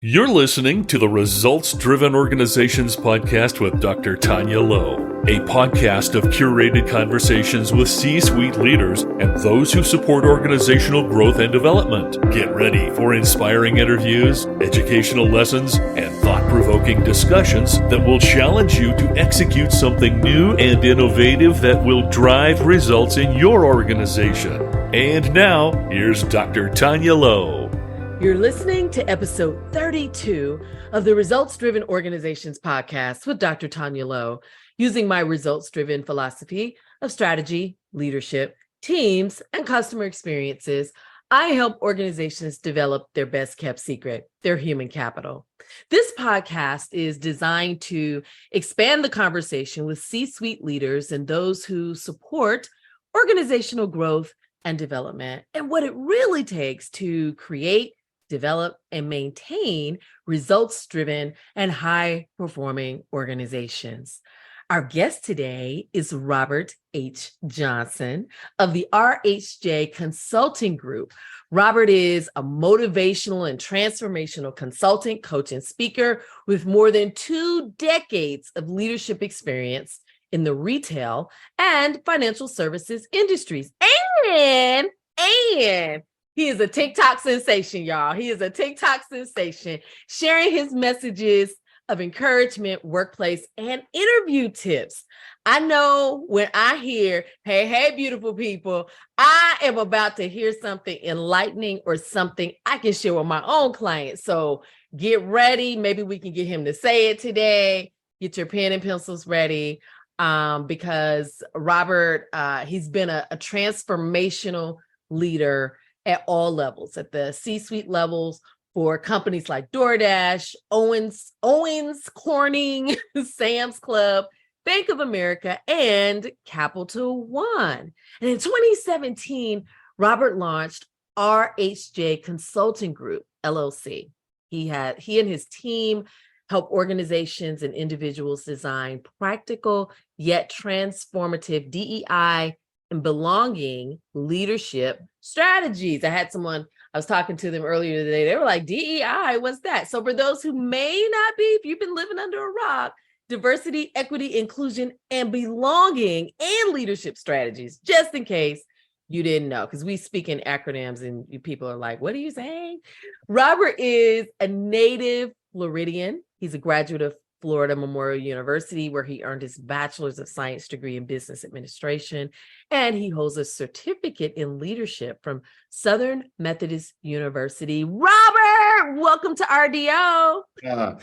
You're listening to the Results Driven Organizations podcast with Dr. Tanya Lowe, a podcast of curated conversations with C-suite leaders and those who support organizational growth and development. Get ready for inspiring interviews, educational lessons, and thought-provoking discussions that will challenge you to execute something new and innovative that will drive results in your organization. And now, here's Dr. Tanya Lowe. You're listening to episode 32 of the Results Driven Organizations podcast with Dr. Tanya Lowe, using my results-driven philosophy of strategy, leadership, teams, and customer experiences. I help organizations develop their best kept secret, their human capital. This podcast is designed to expand the conversation with C-suite leaders and those who support organizational growth and development, and what it really takes to create, develop, and maintain results-driven and high-performing organizations. Our guest today is Robert H. Johnson of the RHJ Consulting Group. Robert is a motivational and transformational consultant, coach, and speaker with more than 2 decades of leadership experience in the retail and financial services industries. And he is a TikTok sensation, y'all. He is a TikTok sensation, sharing his messages of encouragement, workplace, and interview tips. I know when I hear, hey, beautiful people, I am about to hear something enlightening or something I can share with my own clients. So get ready. Maybe we can get him to say it today. Get your pen and pencils ready. Because Robert, he's been a transformational leader at all levels, at the C-suite levels for companies like DoorDash, Owens Corning, Sam's Club, Bank of America, and Capital One. And in 2017, Robert launched RHJ Consulting Group, LLC. He and his team help organizations and individuals design practical yet transformative DEI and belonging leadership strategies. I was talking to them earlier today. They were like, DEI, what's that? So for those who may not be, if you've been living under a rock, diversity, equity, inclusion, and belonging and leadership strategies, just in case you didn't know, because we speak in acronyms and people are like, what are you saying? Robert is a native Floridian. He's a graduate of Florida Memorial University, where he earned his Bachelor of Science degree in Business Administration, and he holds a certificate in leadership from Southern Methodist University. Robert, welcome to RDO.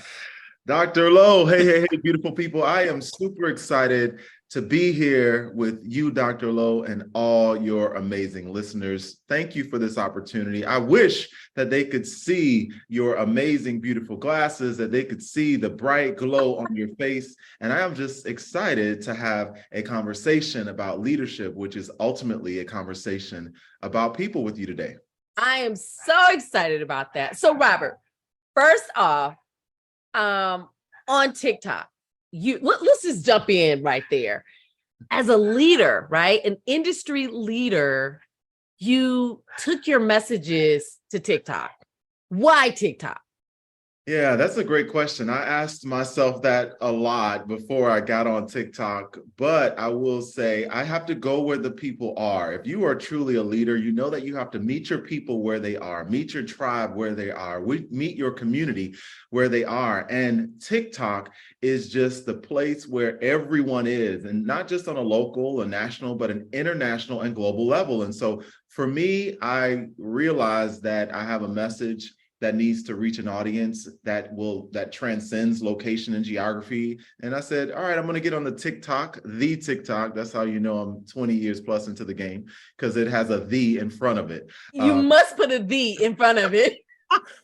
Dr. Lowe, hey, beautiful people. I am super excited to be here with you, Dr. Lowe, and all your amazing listeners. Thank you for this opportunity. I wish that they could see your amazing, beautiful glasses, that they could see the bright glow on your face. And I am just excited to have a conversation about leadership, which is ultimately a conversation about people with you today. I am so excited about that. So, Robert, first off, on TikTok, let's just jump in right there. As a leader, right, an industry leader, you took your messages to TikTok. Why TikTok? Yeah, that's a great question. I asked myself that a lot before I got on TikTok, but I will say I have to go where the people are. If you are truly a leader, you know that you have to meet your people where they are, meet your tribe where they are, meet your community where they are. And TikTok is just the place where everyone is, and not just on a local, a national, but an international and global level. And so for me, I realized that I have a message that needs to reach an audience that transcends location and geography. And I said, all right, I'm going to get on the TikTok. That's how you know I'm 20 years plus into the game, because it has a "the" in front of it. You must put a "the" in front of it.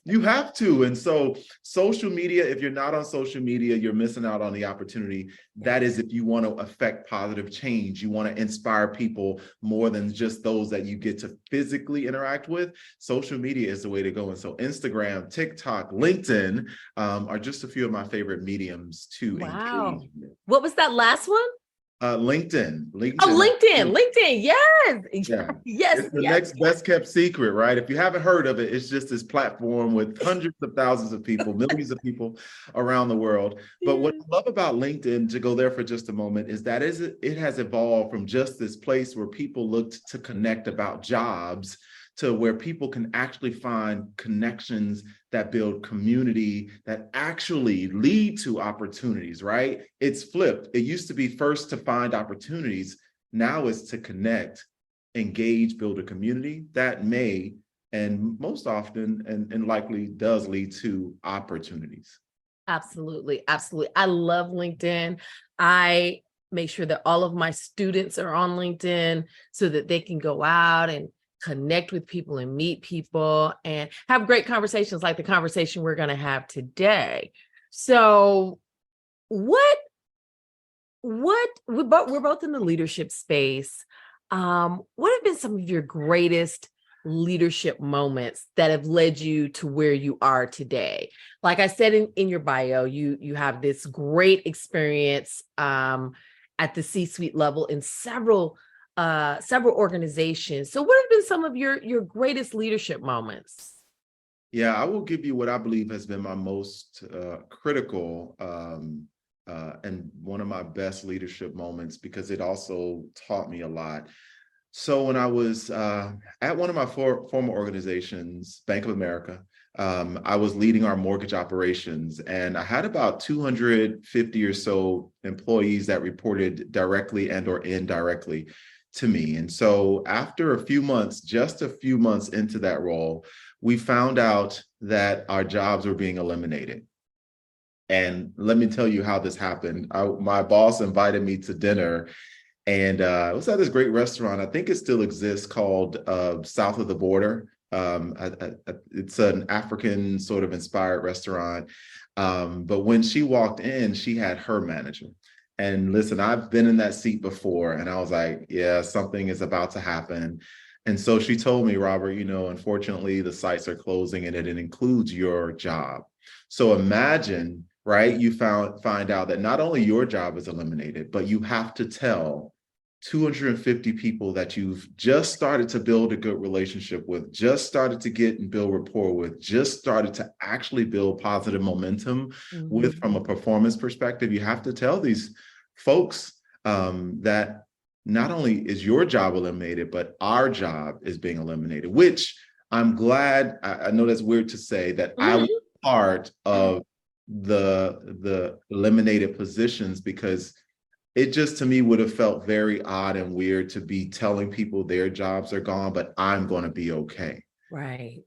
You have to. And so social media, if you're not on social media, you're missing out on the opportunity. That is, if you want to affect positive change, you want to inspire people more than just those that you get to physically interact with. Social media is the way to go. And so Instagram, TikTok, LinkedIn are just a few of my favorite mediums to Wow. engage with. What was that last one? LinkedIn. Oh, LinkedIn. Yes. Yeah. Yes. It's the next best kept secret, right? If you haven't heard of it, it's just this platform with hundreds of thousands of people, millions of people around the world. But what I love about LinkedIn, to go there for just a moment, is that it has evolved from just this place where people looked to connect about jobs to where people can actually find connections that build community, that actually lead to opportunities, right? It's flipped. It used to be first to find opportunities. Now it's to connect, engage, build a community that may, and most often, and likely does lead to opportunities. Absolutely. I love LinkedIn. I make sure that all of my students are on LinkedIn so that they can go out and connect with people and meet people and have great conversations like the conversation we're going to have today. So we're both in the leadership space. What have been some of your greatest leadership moments that have led you to where you are today? Like I said in your bio, you have this great experience at the C-suite level in several organizations. So what have been some of your greatest leadership moments? Yeah, I will give you what I believe has been my most critical and one of my best leadership moments, because it also taught me a lot. So when I was at one of my former organizations, Bank of America, I was leading our mortgage operations, and I had about 250 or so employees that reported directly and or indirectly to me. And so after just a few months into that role, we found out that our jobs were being eliminated. And let me tell you how this happened. My boss invited me to dinner, and it was at this great restaurant. I think it still exists, called South of the Border. It's an African sort of inspired restaurant. But when she walked in, she had her manager. And listen, I've been in that seat before, and I was like, yeah, something is about to happen. And so she told me, Robert, unfortunately, the sites are closing and it includes your job. So imagine, right, you find out that not only your job is eliminated, but you have to tell 250 people that you've just started to build a good relationship with, just started to get and build rapport with, just started to actually build positive momentum with, from a performance perspective. You have to tell these folks that not only is your job eliminated, but our job is being eliminated, which I'm glad, I know that's weird to say, that I was part of the eliminated positions, because it just, to me, would have felt very odd and weird to be telling people their jobs are gone, but I'm going to be okay. Right.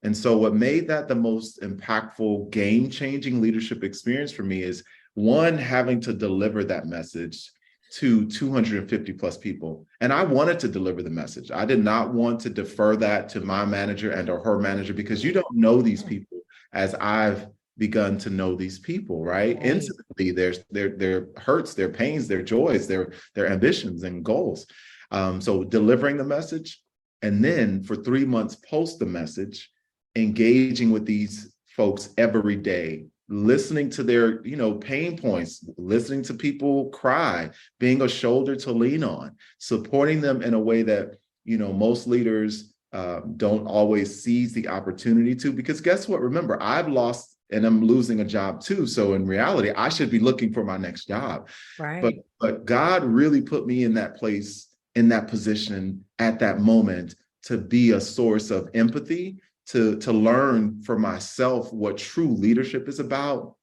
And so what made that the most impactful, game-changing leadership experience for me is, one, having to deliver that message to 250 plus people. And I wanted to deliver the message. I did not want to defer that to my manager and or her manager, because you don't know these people as I've begun to know these people, right? Intimately, their hurts, their pains, their joys, their ambitions and goals. So delivering the message, and then for 3 months post the message, engaging with these folks every day, listening to their, pain points, listening to people cry, being a shoulder to lean on, supporting them in a way that, most leaders don't always seize the opportunity to, because guess what? Remember, I've lost and I'm losing a job too. So in reality, I should be looking for my next job. Right. But God really put me in that place, in that position at that moment, to be a source of empathy, to learn for myself what true leadership is about,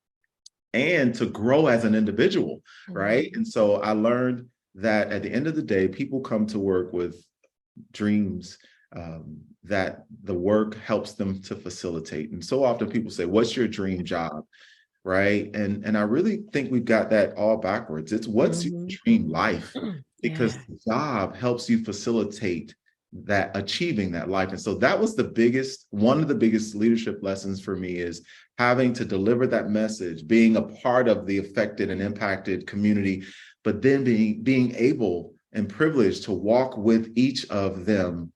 and to grow as an individual, right? And so I learned that at the end of the day, people come to work with dreams that the work helps them to facilitate. And so often people say, what's your dream job? Right. And I really think we've got that all backwards. It's what's your dream life? Because the job helps you facilitate that, achieving that life. And so that was one of the biggest leadership lessons for me, is having to deliver that message, being a part of the affected and impacted community, but then being able and privileged to walk with each of them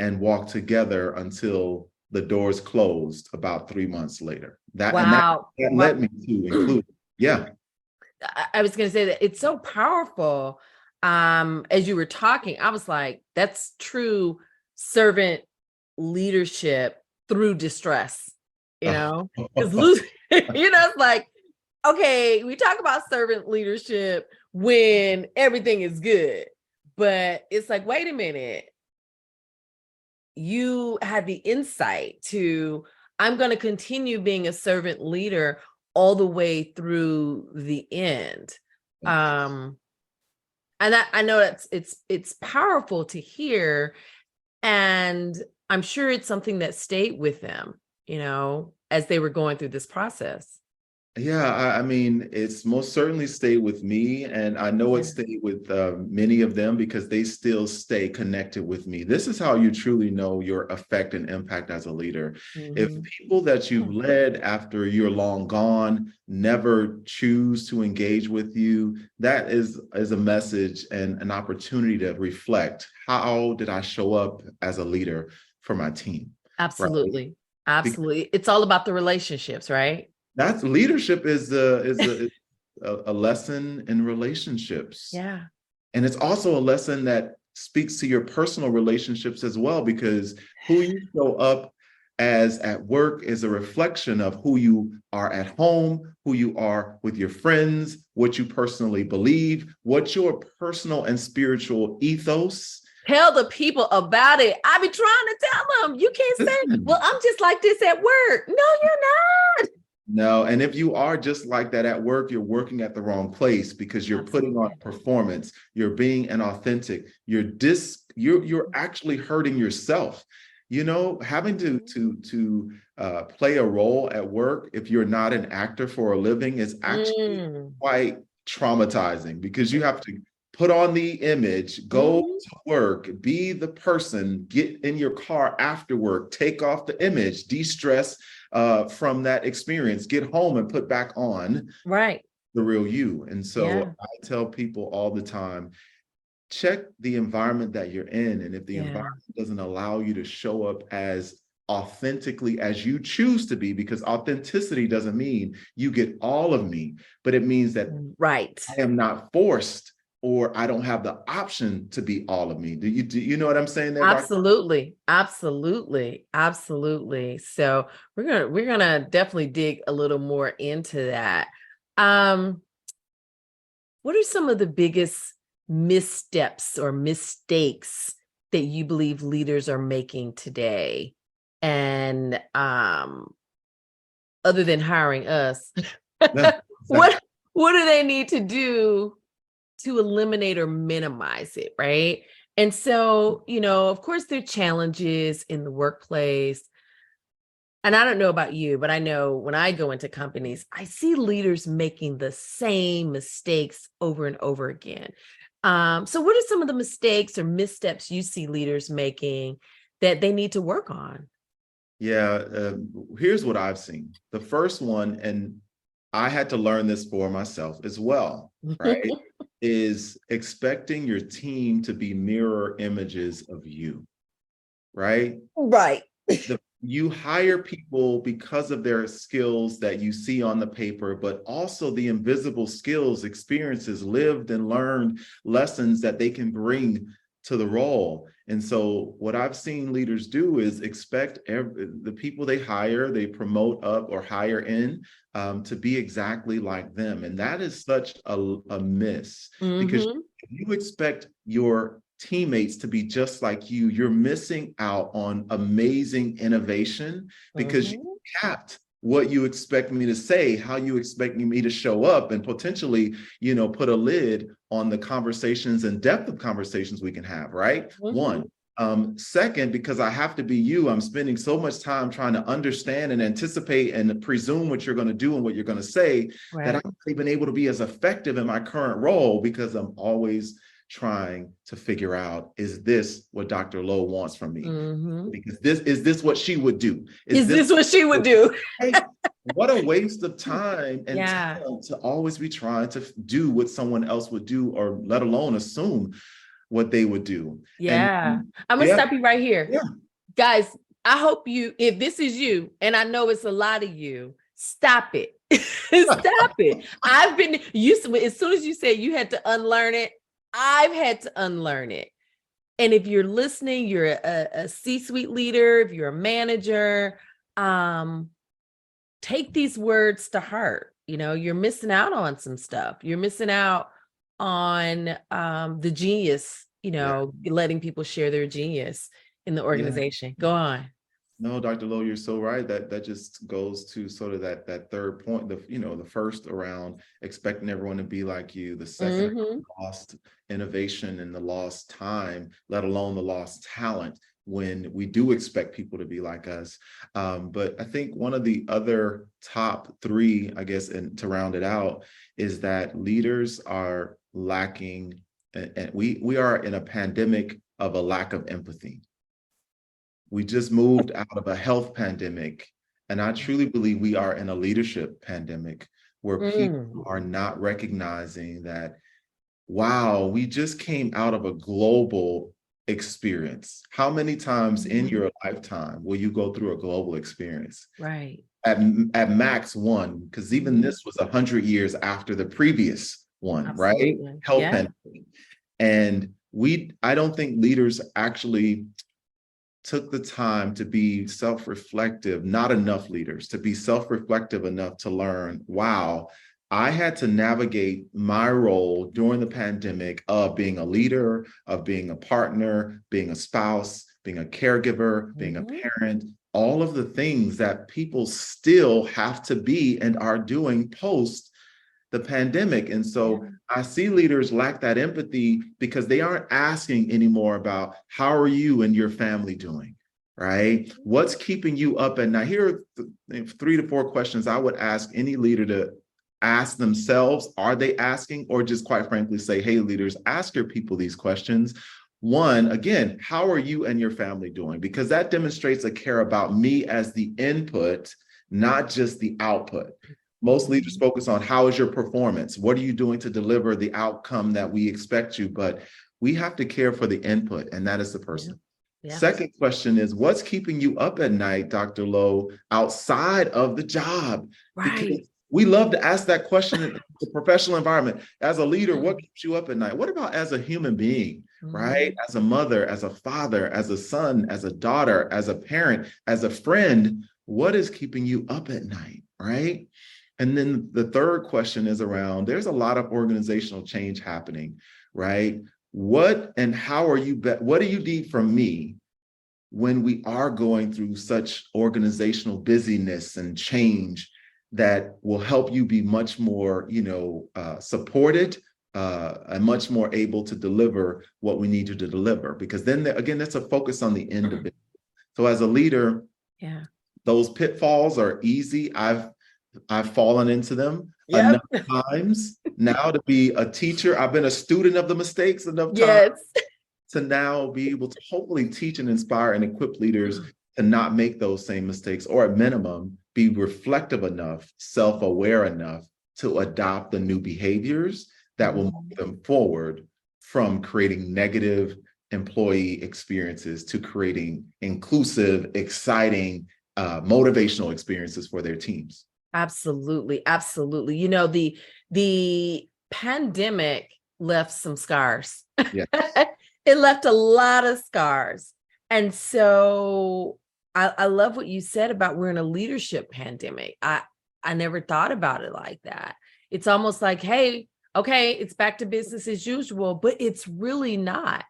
and walk together until the doors closed about 3 months later. That led me to include. Yeah. I was going to say that it's so powerful. As you were talking, I was like, that's true servant leadership through distress, because it's like, okay, we talk about servant leadership when everything is good, but it's like, wait a minute, you had the insight to, I'm going to continue being a servant leader all the way through the end. And I know it's powerful to hear, and I'm sure it's something that stayed with them, as they were going through this process. Yeah, I mean, it's most certainly stayed with me, and I know it stayed with many of them because they still stay connected with me. This is how you truly know your effect and impact as a leader. If people that you've led after you're long gone never choose to engage with you, that is a message and an opportunity to reflect. How did I show up as a leader for my team? Absolutely. Right? Absolutely. It's all about the relationships, right? That's leadership is a lesson in relationships. Yeah. And it's also a lesson that speaks to your personal relationships as well, because who you show up as at work is a reflection of who you are at home, who you are with your friends, what you personally believe, what's your personal and spiritual ethos. Tell the people about it. I be trying to tell them. You can't say, well, I'm just like this at work. No, you're not. No, and if you are just like that at work, you're working at the wrong place because you're putting on performance. You're being inauthentic. You're actually hurting yourself. Having to play a role at work if you're not an actor for a living is actually quite traumatizing, because you have to put on the image, go to work, be the person, get in your car after work, take off the image, de-stress from that experience, get home and put back on the real you. And so I tell people all the time, check the environment that you're in. And if the environment doesn't allow you to show up as authentically as you choose to be, because authenticity doesn't mean you get all of me, but it means that I am not forced, or I don't have the option to be all of me. Do you know what I'm saying there? Absolutely. Absolutely. Absolutely. So we're gonna definitely dig a little more into that. What are some of the biggest missteps or mistakes that you believe leaders are making today? And other than hiring us, what do they need to do to eliminate or minimize it, right? And so, of course, there are challenges in the workplace. And I don't know about you, but I know when I go into companies, I see leaders making the same mistakes over and over again. So what are some of the mistakes or missteps you see leaders making that they need to work on? Yeah, here's what I've seen. The first one, and I had to learn this for myself as well, right? Is expecting your team to be mirror images of you, right? Right. You hire people because of their skills that you see on the paper, but also the invisible skills, experiences, lived and learned lessons that they can bring to the role. And so what I've seen leaders do is expect the people they hire, they promote up or hire in to be exactly like them. And that is such a miss, because if you expect your teammates to be just like you, you're missing out on amazing innovation, because you capped what you expect me to say, how you expect me to show up, and potentially, put a lid on the conversations and depth of conversations we can have, right? One. Second, because I have to be you, I'm spending so much time trying to understand and anticipate and presume what you're going to do and what you're going to say, that I haven't been able to be as effective in my current role, because I'm always trying to figure out, is this what Dr. Lowe wants from me? Because is this what she would do? Is this what she would do? What a waste of time and talent to always be trying to do what someone else would do, or let alone assume what they would do. And, I'm gonna stop you right here. Guys, I hope if this is you, and I know it's a lot of you, Stop it. Stop it. I've been used to, as soon as you said you had to unlearn it, I've had to unlearn it. And if you're listening, you're a C-suite leader, if you're a manager, take these words to heart. You're missing out on some stuff. You're missing out on the genius, letting people share their genius in the organization. Go on. No, Dr. Lowe, you're so right. That just goes to sort of that third point, the first around expecting everyone to be like you, the second lost innovation and the lost time, let alone the lost talent when we do expect people to be like us. But I think one of the other top three, I guess, and to round it out, is that leaders are lacking, and we are in a pandemic of a lack of empathy. We just moved out of a health pandemic, and I truly believe we are in a leadership pandemic where people are not recognizing that, wow, we just came out of a global experience. How many times in your lifetime will you go through a global experience? Right. At max one, because even this was 100 years after the previous one, Absolutely. right? Health pandemic. And I don't think leaders actually took the time to be self-reflective, not enough leaders, to be self-reflective enough to learn, wow, I had to navigate my role during the pandemic of being a leader, of being a partner, being a spouse, being a caregiver, being a parent, all of the things that people still have to be and are doing post the pandemic. And so I see leaders lack that empathy because they aren't asking anymore about how are you and your family doing, right? What's keeping you up at night? Here are 3 to 4 questions I would ask any leader to ask themselves. Are they asking, or just quite frankly say, hey, leaders, ask your people these questions. One, again, how are you and your family doing? Because that demonstrates a care about me as the input, not just the output. Most leaders focus on how is your performance? What are you doing to deliver the outcome that we expect you? But we have to care for the input, and that is the person. Second question is, what's keeping you up at night, Dr. Lowe, outside of the job? Right. Because we love to ask that question in the professional environment. As a leader, what keeps you up at night? What about as a human being, right? As a mother, as a father, as a son, as a daughter, as a parent, as a friend, what is keeping you up at night, right? And then the third question is around, there's a lot of organizational change happening, right? What and how are you, what do you need from me when we are going through such organizational busyness and change that will help you be much more, supported and much more able to deliver what we need you to deliver? Because then again, that's a focus on the individual. So as a leader, those pitfalls are easy. I've fallen into them enough times now to be a teacher. I've been a student of the mistakes enough times to now be able to hopefully teach and inspire and equip leaders to not make those same mistakes, or at minimum, be reflective enough, self-aware enough to adopt the new behaviors that will move them forward from creating negative employee experiences to creating inclusive, exciting, motivational experiences for their teams. Absolutely. Absolutely. The pandemic left some scars. It left a lot of scars. And so I love what you said about we're in a leadership pandemic. I never thought about it like that. It's almost like, hey, okay, it's back to business as usual, but it's really not.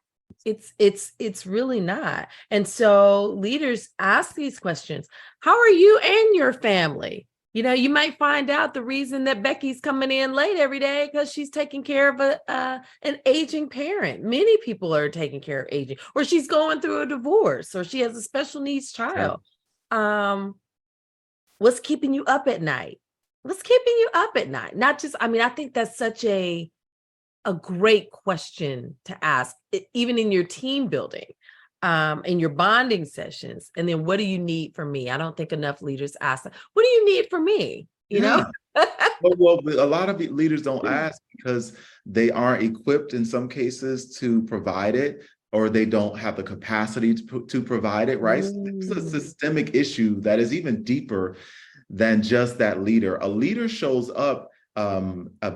It's really not. And so leaders ask these questions. How are you and your family? You might find out the reason that Becky's coming in late every day because she's taking care of an aging parent. Many people are taking care of aging, or she's going through a divorce, or she has a special needs child. What's keeping you up at night? What's keeping you up at night? Not just, I think that's such a great question to ask, even in your team building. In your bonding sessions. And then what do you need from me? I don't think enough leaders ask that. What do you need from me? Well, a lot of leaders don't ask because they aren't equipped in some cases to provide it, or they don't have the capacity to provide it, right? So it's a systemic issue that is even deeper than just that leader. A leader shows up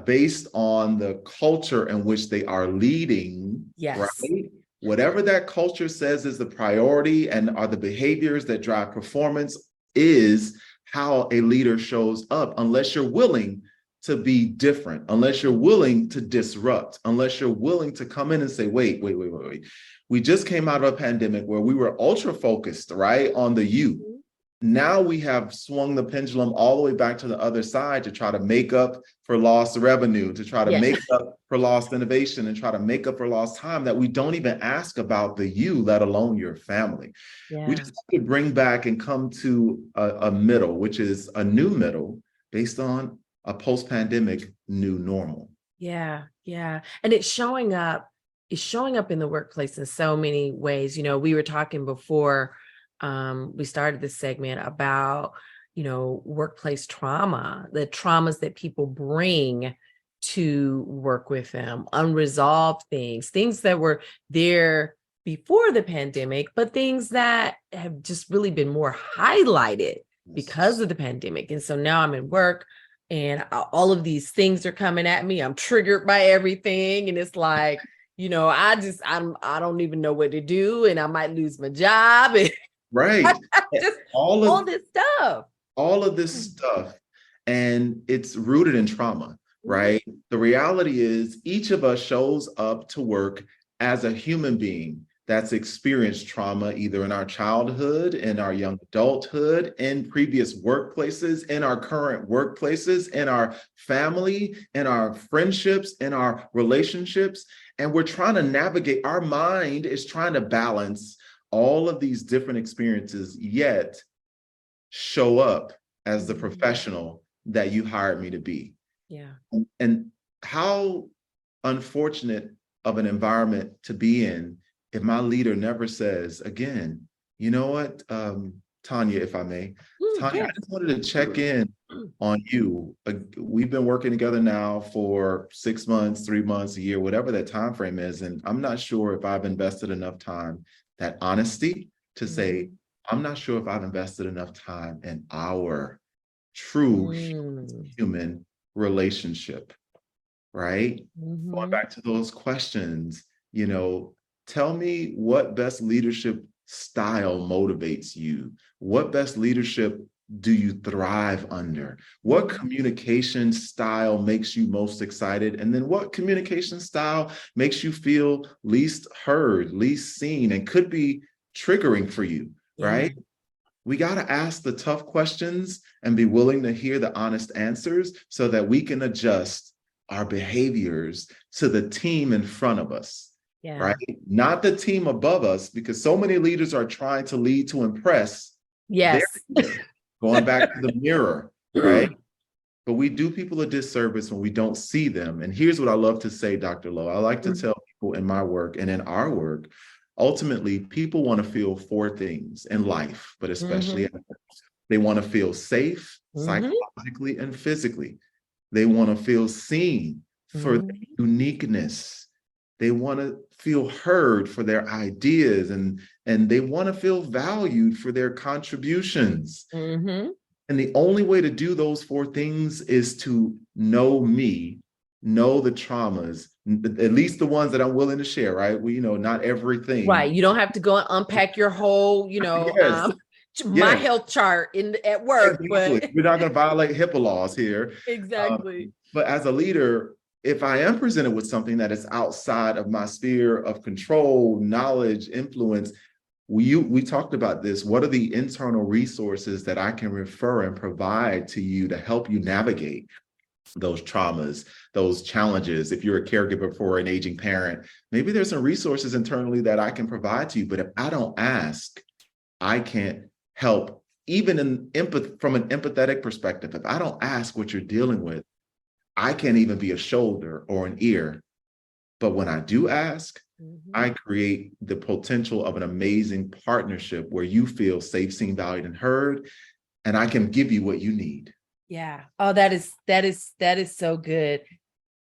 based on the culture in which they are leading, Yes. right? Whatever that culture says is the priority and are the behaviors that drive performance is how a leader shows up, unless you're willing to be different, unless you're willing to disrupt, unless you're willing to come in and say, wait. We just came out of a pandemic where we were ultra focused, right, on the you. Now we have swung the pendulum all the way back to the other side to try to make up for lost revenue, to try to make up for lost innovation, and try to make up for lost time, that we don't even ask about the you, let alone your family. Yeah. We just have to bring back and come to a middle, which is a new middle based on a post-pandemic new normal. Yeah. And it's showing up in the workplace in so many ways. You know, we were talking before we started this segment about, you know, workplace trauma, the traumas that people bring to work with them, unresolved things that were there before the pandemic, but things that have just really been more highlighted because of the pandemic. And so now I'm in work and all of these things are coming at me. I'm triggered by everything. And it's like, you know, I don't even know what to do, and I might lose my job. And right. Just all this stuff. All of this stuff. And it's rooted in trauma, right? The reality is each of us shows up to work as a human being that's experienced trauma, either in our childhood, in our young adulthood, in previous workplaces, in our current workplaces, in our family, in our friendships, in our relationships. And we're trying to navigate, our mind is trying to balance all of these different experiences, yet show up as the professional that you hired me to be. Yeah. And how unfortunate of an environment to be in if my leader never says, again, you know what, Tanya, if I may, Tanya, I just wanted to check in on you. We've been working together now for 6 months, 3 months, a year, whatever that time frame is. And I'm not sure if I've invested enough time, that honesty to say, I'm not sure if I've invested enough time in our true human relationship, right? Going back to those questions, you know, tell me what best leadership style motivates you? What best leadership do you thrive under? What communication style makes you most excited? And then what communication style makes you feel least heard, least seen, and could be triggering for you, right? We got to ask the tough questions and be willing to hear the honest answers so that we can adjust our behaviors to the team in front of us. Yeah. Right? Not the team above us, because so many leaders are trying to lead to impress. Yes. Going back to the mirror, right? But we do people a disservice when we don't see them. And here's what I love to say, Dr. Lowe. I like to tell people in my work and in our work, ultimately, people want to feel 4 things in life, but especially at work. They want to feel safe, psychologically and physically. They want to feel seen for their uniqueness. They want to feel heard for their ideas, and they want to feel valued for their contributions. And the only way to do those 4 things is to know me, know the traumas, at least the ones that I'm willing to share, right? Well, you know, not everything. Right. You don't have to go and unpack your whole, you know, my health chart at work. Exactly. But we're not going to violate HIPAA laws here. Exactly. But as a leader, if I am presented with something that is outside of my sphere of control, knowledge, influence, we talked about this. What are the internal resources that I can refer and provide to you to help you navigate those traumas, those challenges? If you're a caregiver for an aging parent, maybe there's some resources internally that I can provide to you. But if I don't ask, I can't help. Even from an empathetic perspective, if I don't ask what you're dealing with, I can't even be a shoulder or an ear. But when I do ask, I create the potential of an amazing partnership where you feel safe, seen, valued, and heard, and I can give you what you need. Yeah. Oh, that is so good.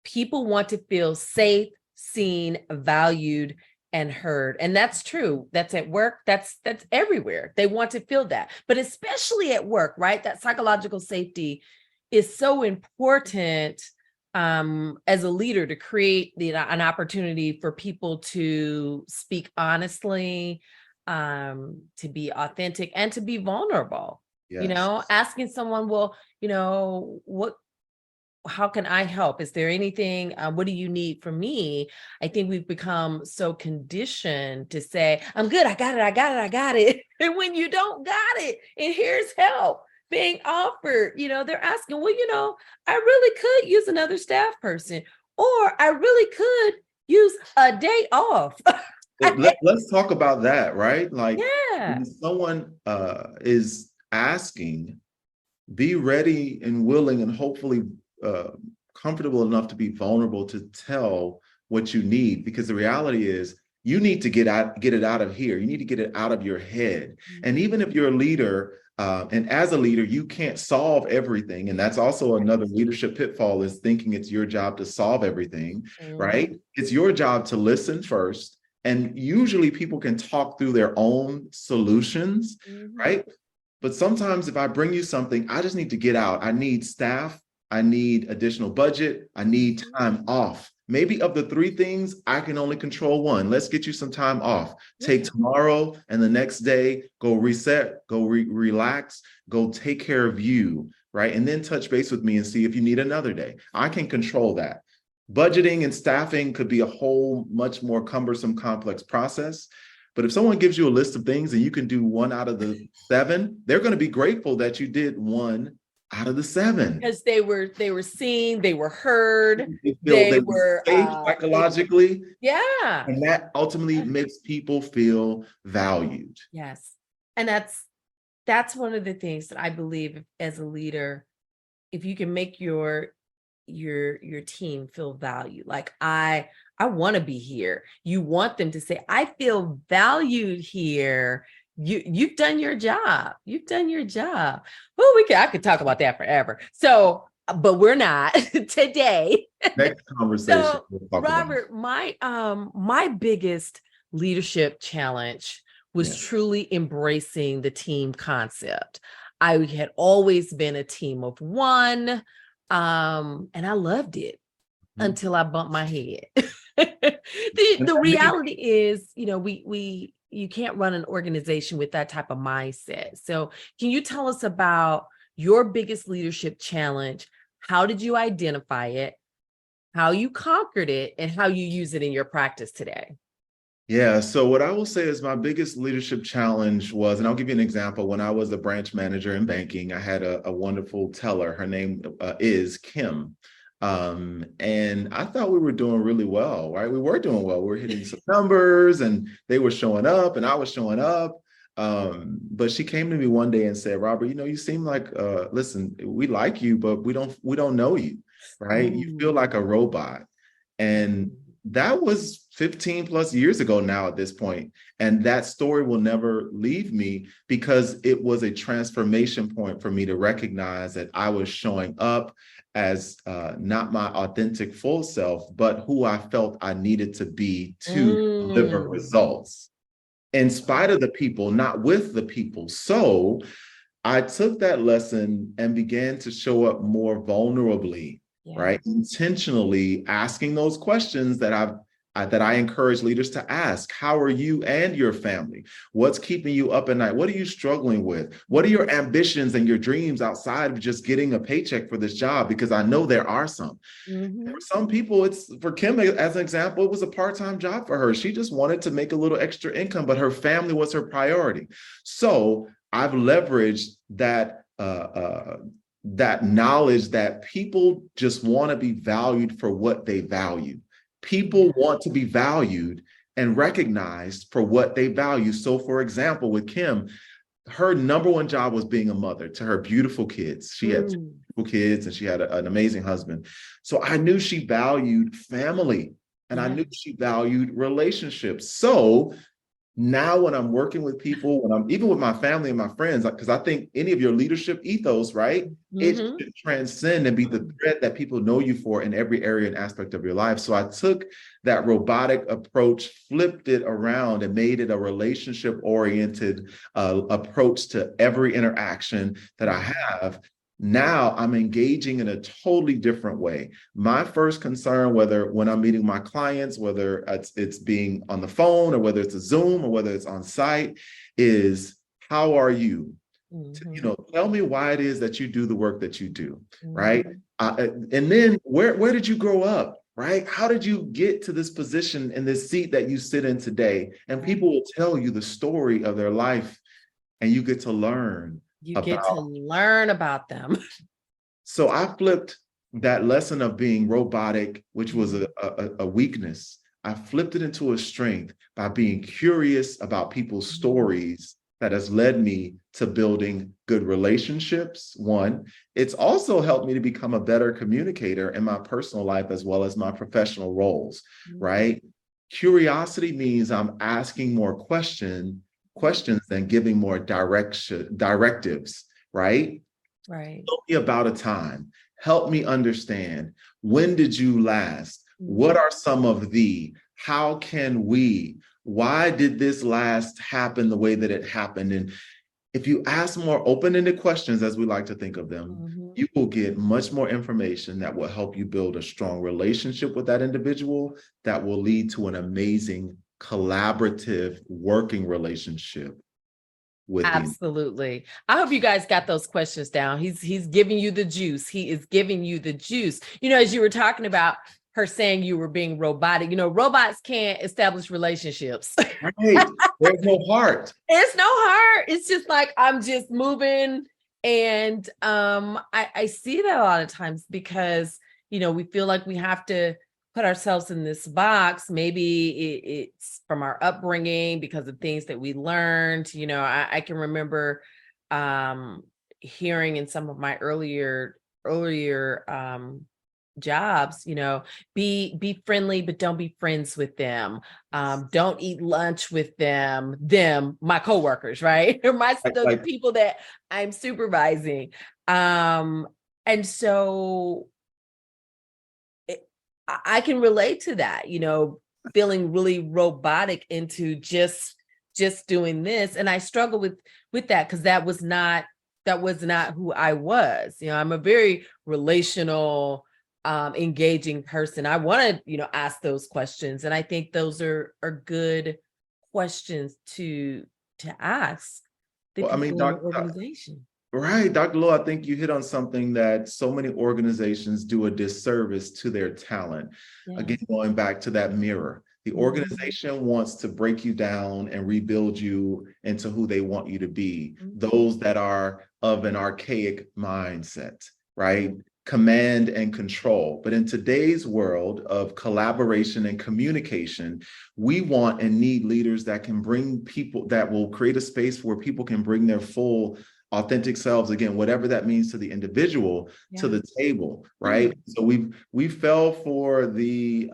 People want to feel safe, seen, valued, and heard. And that's true. That's at work. That's everywhere. They want to feel that, but especially at work, right? That psychological safety is so important as a leader to create an opportunity for people to speak honestly, to be authentic, and to be vulnerable. Yes. Asking someone, well, how can I help? Is there anything, what do you need from me? I think we've become so conditioned to say, I'm good, I got it. And when you don't got it, and here's help being offered, they're asking, well, I really could use another staff person, or I really could use a day off. Let's talk about that, right? Like, Yeah. when someone is asking, be ready and willing and hopefully comfortable enough to be vulnerable to tell what you need, because the reality is you need to get it out of here. You need to get it out of your head. And even if you're a leader, and as a leader, you can't solve everything. And that's also another leadership pitfall, is thinking it's your job to solve everything, right? It's your job to listen first. And usually people can talk through their own solutions, right? But sometimes if I bring you something, I just need to get out. I need staff. I need additional budget. I need time off. Maybe of the three things, I can only control one. Let's get you some time off. Take tomorrow and the next day, go reset, go relax, go take care of you, right? And then touch base with me and see if you need another day. I can control that. Budgeting and staffing could be a whole much more cumbersome, complex process. But if someone gives you a list of things and you can do 1 out of the 7, they're going to be grateful that you did 1 out of the 7. Because they were seen, they were heard, they were safe psychologically. Yeah. And that ultimately makes people feel valued. Yes. And that's one of the things that I believe, as a leader, if you can make your team feel valued, like I want to be here. You want them to say, I feel valued here. You've done your job. You've done your job. Well, I could talk about that forever. So, but we're not today. Next conversation. So, Robert, my biggest leadership challenge was truly embracing the team concept. I had always been a team of one, and I loved it until I bumped my head. The reality is, you can't run an organization with that type of mindset. So can you tell us about your biggest leadership challenge? How did you identify it, how you conquered it, and how you use it in your practice today? Yeah, so what I will say is my biggest leadership challenge was, and I'll give you an example, when I was a branch manager in banking, I had a wonderful teller. Her name is Kim. And I thought we were doing really well, right? We were doing well. We were hitting some numbers and they were showing up and I was showing up. But she came to me one day and said, Robert, you seem like, listen, we like you, but we don't know you, right? You feel like a robot. And that was 15 plus years ago now at this point. And that story will never leave me, because it was a transformation point for me to recognize that I was showing up as not my authentic full self, but who I felt I needed to be to deliver results, in spite of the people, not with the people. So I took that lesson and began to show up more vulnerably, right? Intentionally asking those questions that I encourage leaders to ask. How are you and your family? What's keeping you up at night? What are you struggling with? What are your ambitions and your dreams outside of just getting a paycheck for this job? Because I know there are some. For some people, for Kim, as an example, it was a part-time job for her. She just wanted to make a little extra income, but her family was her priority. So I've leveraged that knowledge that people just want to be valued for what they value. People want to be valued and recognized for what they value. So, for example, with Kim, her number one job was being a mother to her beautiful kids. She had 2 beautiful kids and she had an amazing husband. So I knew she valued family and I knew she valued relationships. So Now, when I'm working with people, when I'm even with my family and my friends, because I think any of your leadership ethos, right, it should transcend and be the thread that people know you for in every area and aspect of your life. So I took that robotic approach, flipped it around, and made it a relationship-oriented approach to every interaction that I have. Now I'm engaging in a totally different way. My first concern, whether when I'm meeting my clients, whether it's being on the phone or whether it's a Zoom or whether it's on site, is how are you? Tell me why it is that you do the work that you do, right? And then where did you grow up, right? How did you get to this position in this seat that you sit in today? And people will tell you the story of their life, and you get to learn. You get to learn about them. So I flipped that lesson of being robotic, which was a weakness. I flipped it into a strength by being curious about people's stories that has led me to building good relationships. One, it's also helped me to become a better communicator in my personal life as well as my professional roles, right? Curiosity means I'm asking more questions than giving more directives, right? Right. Tell me about a time. Help me understand. When did you last? What are some of the? How can we? Why did this last happen the way that it happened? And if you ask more open-ended questions, as we like to think of them, you will get much more information that will help you build a strong relationship with that individual that will lead to an amazing collaborative working relationship with Absolutely. I hope you guys got those questions down. He's giving you the juice. He is giving you the juice. As you were talking about her saying you were being robotic, robots can't establish relationships. Right. There's no heart. It's no heart. It's just like, I'm just moving. And I see that a lot of times because, we feel like we have to put ourselves in this box. Maybe it's from our upbringing because of things that we learned. I can remember hearing in some of my earlier jobs, be friendly, but don't be friends with them. Don't eat lunch with them, my coworkers, right? Or the people that I'm supervising. And so I can relate to that, feeling really robotic into just doing this. And I struggle with that because that was not who I was. I'm a very relational, engaging person. I want to, ask those questions. And I think those are good questions to ask the people in the organization. Right, Dr. Lowe, I think you hit on something that so many organizations do a disservice to their talent. Yeah. Again, going back to that mirror, the organization wants to break you down and rebuild you into who they want you to be. Those that are of an archaic mindset, right? Command and control. But in today's world of collaboration and communication, we want and need leaders that can bring people, that will create a space where people can bring their full authentic selves, again, whatever that means to the individual, to the table, right? So we fell for the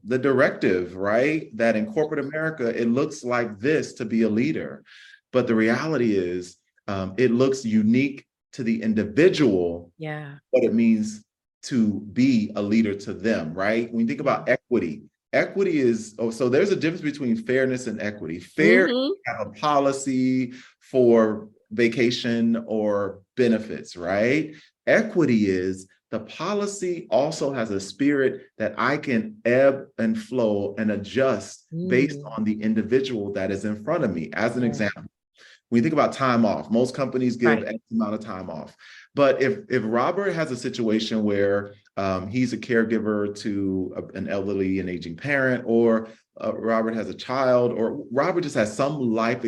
directive, right? That in corporate America, it looks like this to be a leader. But the reality is it looks unique to the individual, what it means to be a leader to them, right? When you think about equity is, so there's a difference between fairness and equity. Fair, you have a policy for vacation or benefits, right? Equity is the policy also has a spirit that I can ebb and flow and adjust based on the individual that is in front of me. As an example, when you think about time off, most companies give X amount of time off. But if Robert has a situation where he's a caregiver to an elderly and aging parent, or Robert has a child, or Robert just has some life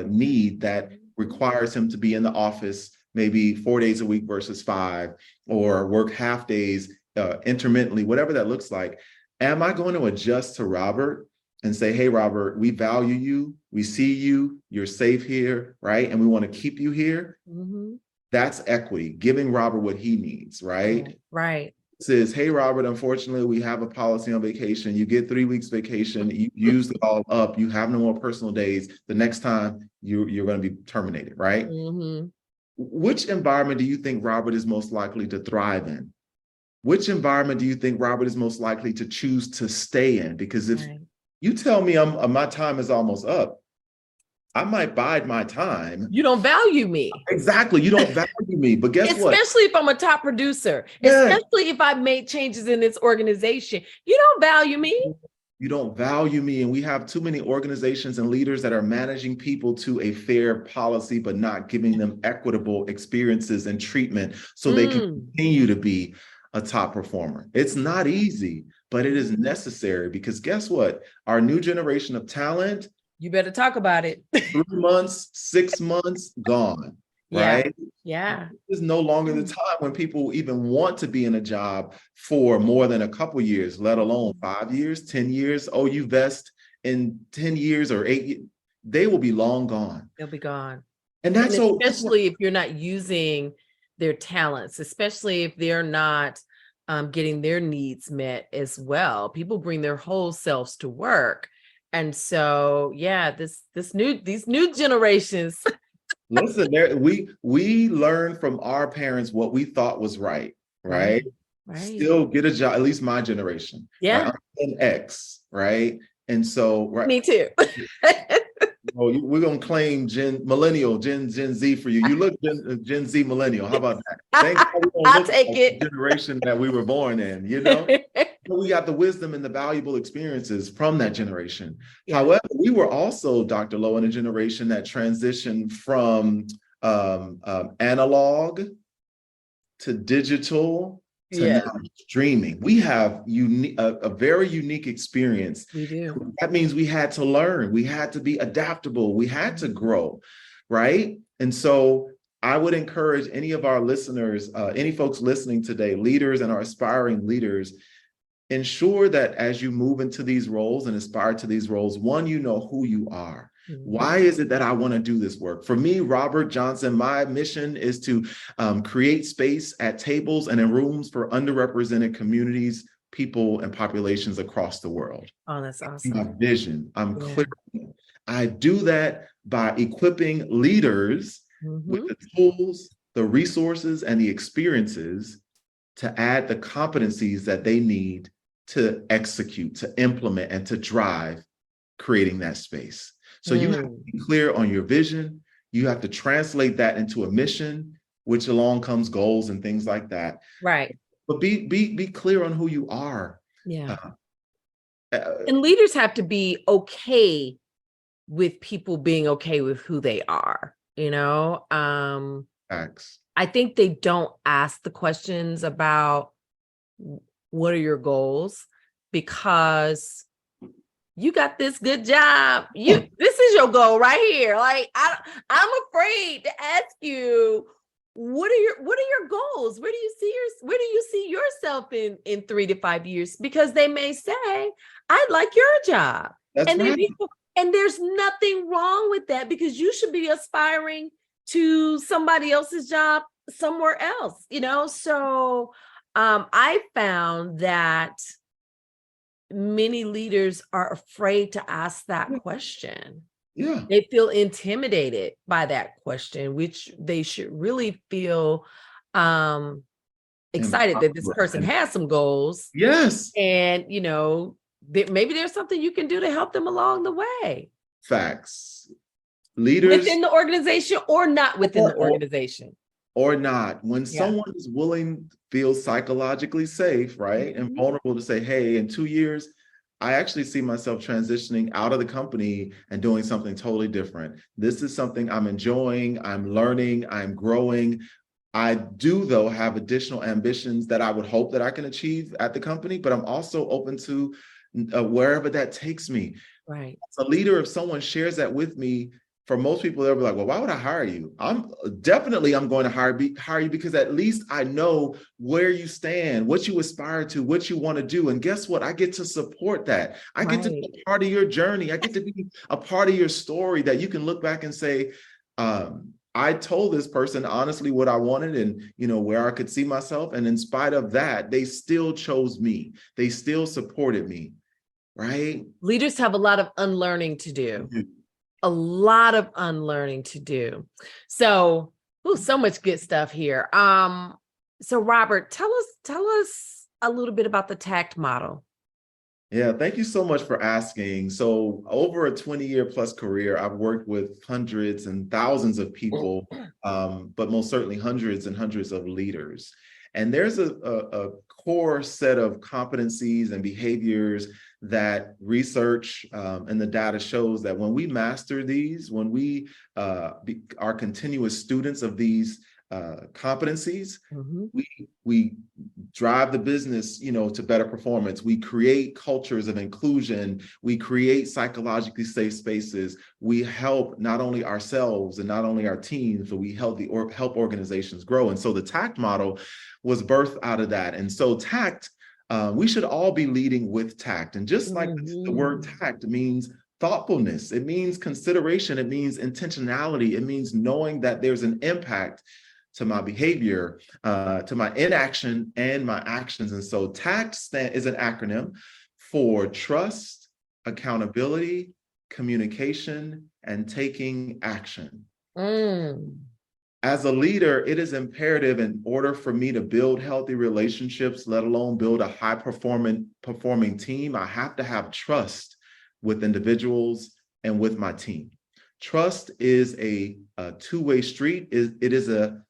need that requires him to be in the office maybe 4 days a week versus 5, or work half days intermittently, whatever that looks like, am I going to adjust to Robert and say, hey, Robert, we value you, we see you, you're safe here, right? And we want to keep you here. That's equity, giving Robert what he needs, right? Right. says, hey, Robert, unfortunately, we have a policy on vacation. You get 3 weeks vacation. You used it all up. You have no more personal days. The next time you're going to be terminated, right? Mm-hmm. Which environment do you think Robert is most likely to thrive in? Which environment do you think Robert is most likely to choose to stay in? Because if you tell me my time is almost up, I might bide my time. You don't value me. Exactly. You don't value me. But guess what? Especially if I'm a top producer, especially if I've made changes in this organization, you don't value me. You don't value me. And we have too many organizations and leaders that are managing people to a fair policy, but not giving them equitable experiences and treatment so they can continue to be a top performer. It's not easy, but it is necessary, because guess what? Our new generation of talent, you better talk about it. 3 months, 6 months, gone. Right? Yeah. It's no longer the time when people even want to be in a job for more than a couple years, let alone 5 years, 10 years. Oh, you vest in 10 years or 8 years. They will be long gone. They'll be gone. And that's especially if you're not using their talents, especially if they're not getting their needs met as well. People bring their whole selves to work. And so, these new generations. Listen, we learned from our parents what we thought was right? Still get a job, at least my generation. Yeah. Right? I'm an X, right? And so, Me too. We're gonna claim Gen Z for you. You look Gen Z millennial. How about that? I'll take it. The generation that we were born in, you know. But we got the wisdom and the valuable experiences from that generation. Yeah. However, we were also, Dr. Lowe, in a generation that transitioned from analog to digital to now streaming. We have a very unique experience. We do. That means we had to learn. We had to be adaptable. We had to grow, right? And so I would encourage any of our listeners, any folks listening today, leaders and our aspiring leaders, ensure that as you move into these roles and aspire to these roles, one, you know who you are. Why is it that I want to do this work? For me, Robert Johnson, my mission is to create space at tables and in rooms for underrepresented communities, people, and populations across the world. Oh, that's awesome. My vision. I'm clear. I do that by equipping leaders with the tools, the resources, and the experiences to add the competencies that they need to execute, to implement, and to drive creating that space. So you have to be clear on your vision. You have to translate that into a mission, which along comes goals and things like that. Right. But be clear on who you are. Yeah. And leaders have to be okay with people being okay with who they are, you know? Facts. I think they don't ask the questions about what are your goals, because you got this good job. This is your goal right here. Like I'm afraid to ask you, what are your goals? Where do you see yourself in 3 to 5 years? Because they may say, I'd like your job. That's right. And there's nothing wrong with that, because you should be aspiring to somebody else's job somewhere else, you know? So I found that many leaders are afraid to ask that question. Yeah. They feel intimidated by that question, which they should really feel excited that this person has some goals. Yes. And, you know, maybe there's something you can do to help them along the way. Facts. Leaders within the organization or not within the organization. Or not. When someone is willing, feels psychologically safe, right? And vulnerable to say, hey, in 2 years, I actually see myself transitioning out of the company and doing something totally different. This is something I'm enjoying, I'm learning, I'm growing. I do, though, have additional ambitions that I would hope that I can achieve at the company, but I'm also open to wherever that takes me. Right. As a leader, if someone shares that with me, for most people, they'll be like, well, why would I hire you? I'm going to hire you because at least I know where you stand, what you aspire to, what you want to do. And guess what? I get to support that. I get to be a part of your journey. I get to be a part of your story that you can look back and say, I told this person honestly what I wanted and, where I could see myself. And in spite of that, they still chose me. They still supported me, right? Leaders have a lot of unlearning to do. Mhm. A lot of unlearning to do. So, so much good stuff here. So Robert, tell us a little bit about the TACT model. Yeah, thank you so much for asking. So over a 20-year plus career, I've worked with hundreds and thousands of people, but most certainly hundreds and hundreds of leaders. And there's a core set of competencies and behaviors that research and the data shows that when we master these, when we are continuous students of these competencies, we drive the business, to better performance. We create cultures of inclusion. We create psychologically safe spaces. We help not only ourselves and not only our teams, but we help help organizations grow. And so the TACT model was birthed out of that. And so TACT, we should all be leading with tact. And just like the word tact means thoughtfulness, it means consideration, it means intentionality, it means knowing that there's an impact to my behavior, to my inaction and my actions. And so TACT is an acronym for trust, accountability, communication, and taking action. As a leader, it is imperative in order for me to build healthy relationships, let alone build a high performing team, I have to have trust with individuals and with my team. Trust is a two-way street. It is a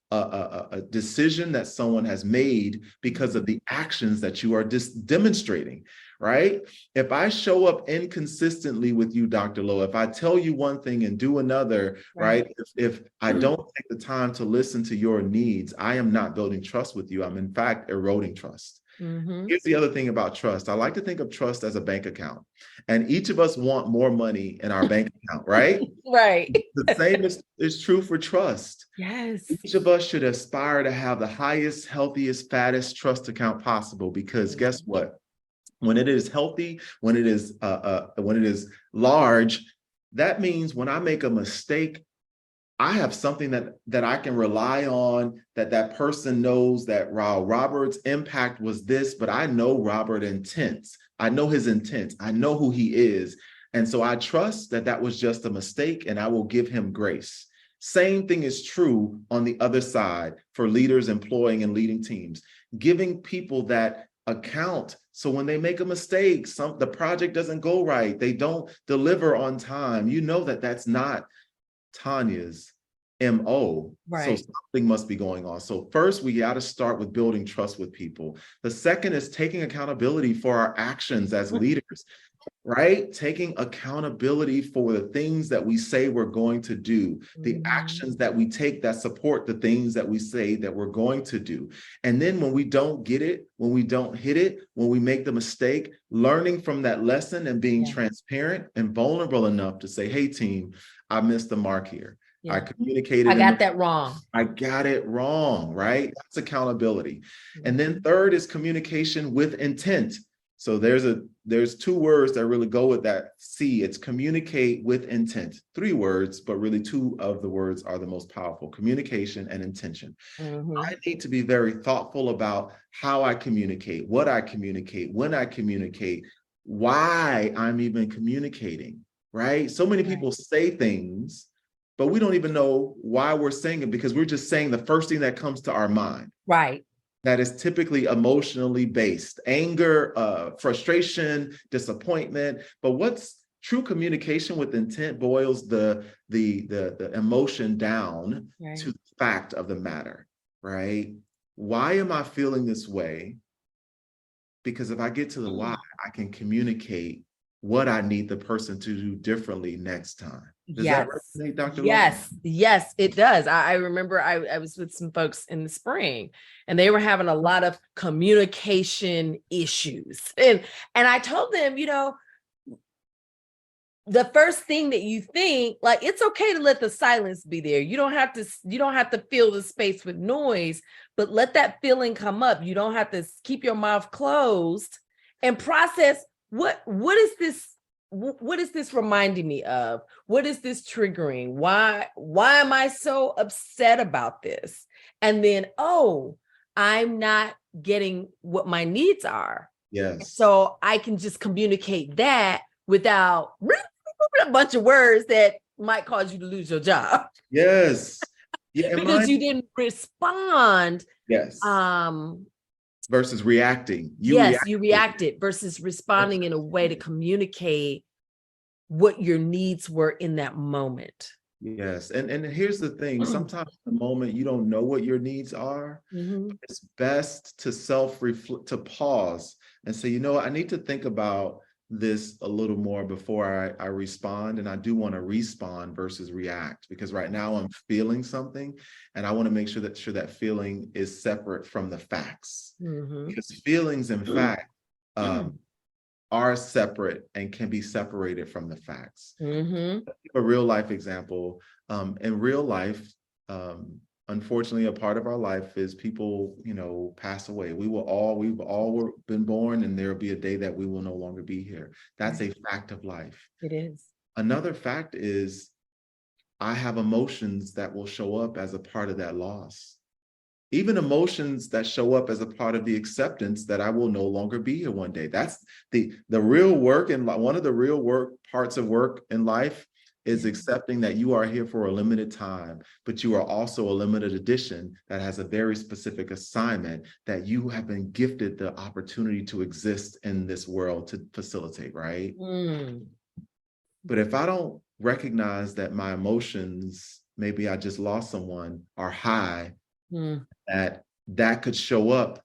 decision that someone has made because of the actions that you are demonstrating, right? If I show up inconsistently with you, Dr. Lowe, if I tell you one thing and do another, right? If I don't take the time to listen to your needs, I am not building trust with you. I'm in fact eroding trust. Here's the other thing about trust. I like to think of trust as a bank account, and each of us want more money in our bank account, right? Right. The same is true for trust. Yes. Each of us should aspire to have the highest, healthiest, fattest trust account possible, because guess what? When it is healthy, when it is large, that means when I make a mistake, I have something that I can rely on, that person knows that Robert's impact was this, but I know Robert's intents. I know his intents. I know who he is. And so I trust that was just a mistake, and I will give him grace. Same thing is true on the other side for leaders employing and leading teams, giving people that account. So when they make a mistake, the project doesn't go right, they don't deliver on time, you know that's not Tanya's MO. Right. So something must be going on. So first, we got to start with building trust with people. The second is taking accountability for our actions as leaders, right? Taking accountability for the things that we say we're going to do, the actions that we take that support the things that we say that we're going to do. And then when we don't get it, when we don't hit it, when we make the mistake, learning from that lesson and being transparent and vulnerable enough to say, hey, team, I missed the mark here. I communicated. I got that wrong. I got it wrong, right? That's accountability. And then third is communication with intent. So there's two words that really go with that C. It's communicate with intent. 3 words, but really 2 of the words are the most powerful: communication and intention. I need to be very thoughtful about how I communicate, what I communicate, when I communicate, why I'm even communicating, right? So many people say things, but we don't even know why we're saying it, because we're just saying the first thing that comes to our mind. Right. That is typically emotionally based: anger, frustration, disappointment. But what's true communication with intent boils the emotion down to the fact of the matter, right? Why am I feeling this way? Because if I get to the why, I can communicate what I need the person to do differently next time. Does that resonate, Dr. Yes, yes, it does. I remember I was with some folks in the spring, and they were having a lot of communication issues. And I told them, the first thing that you think, like, it's okay to let the silence be there. You don't have to fill the space with noise, but let that feeling come up. You don't have to keep your mouth closed and process what is this what is this reminding me of? What is this triggering? Why am I so upset about this? And then, oh, I'm not getting what my needs are. Yes. So I can just communicate that without a bunch of words that might cause you to lose your job. Yes. Yeah, because you didn't respond. Yes. Versus reacting. You reacted versus responding in a way to communicate what your needs were in that moment. Yes. And here's the thing. Sometimes in the moment you don't know what your needs are. It's best to self-reflect, to pause and say, you know what, I need to think about this a little more before I respond. And I do want to respond versus react, because right now I'm feeling something and I want to make sure that feeling is separate from the facts. Because feelings and facts are separate and can be separated from the facts. A real life example. In real life, unfortunately, a part of our life is people, pass away. We've all been born, and there will be a day that we will no longer be here. That's a fact of life. It is. Another fact is I have emotions that will show up as a part of that loss. Even emotions that show up as a part of the acceptance that I will no longer be here one day. That's the real work, and one of the real parts of work in life is accepting that you are here for a limited time, but you are also a limited edition that has a very specific assignment that you have been gifted the opportunity to exist in this world to facilitate, right? But if I don't recognize that my emotions, maybe I just lost someone, are high, that could show up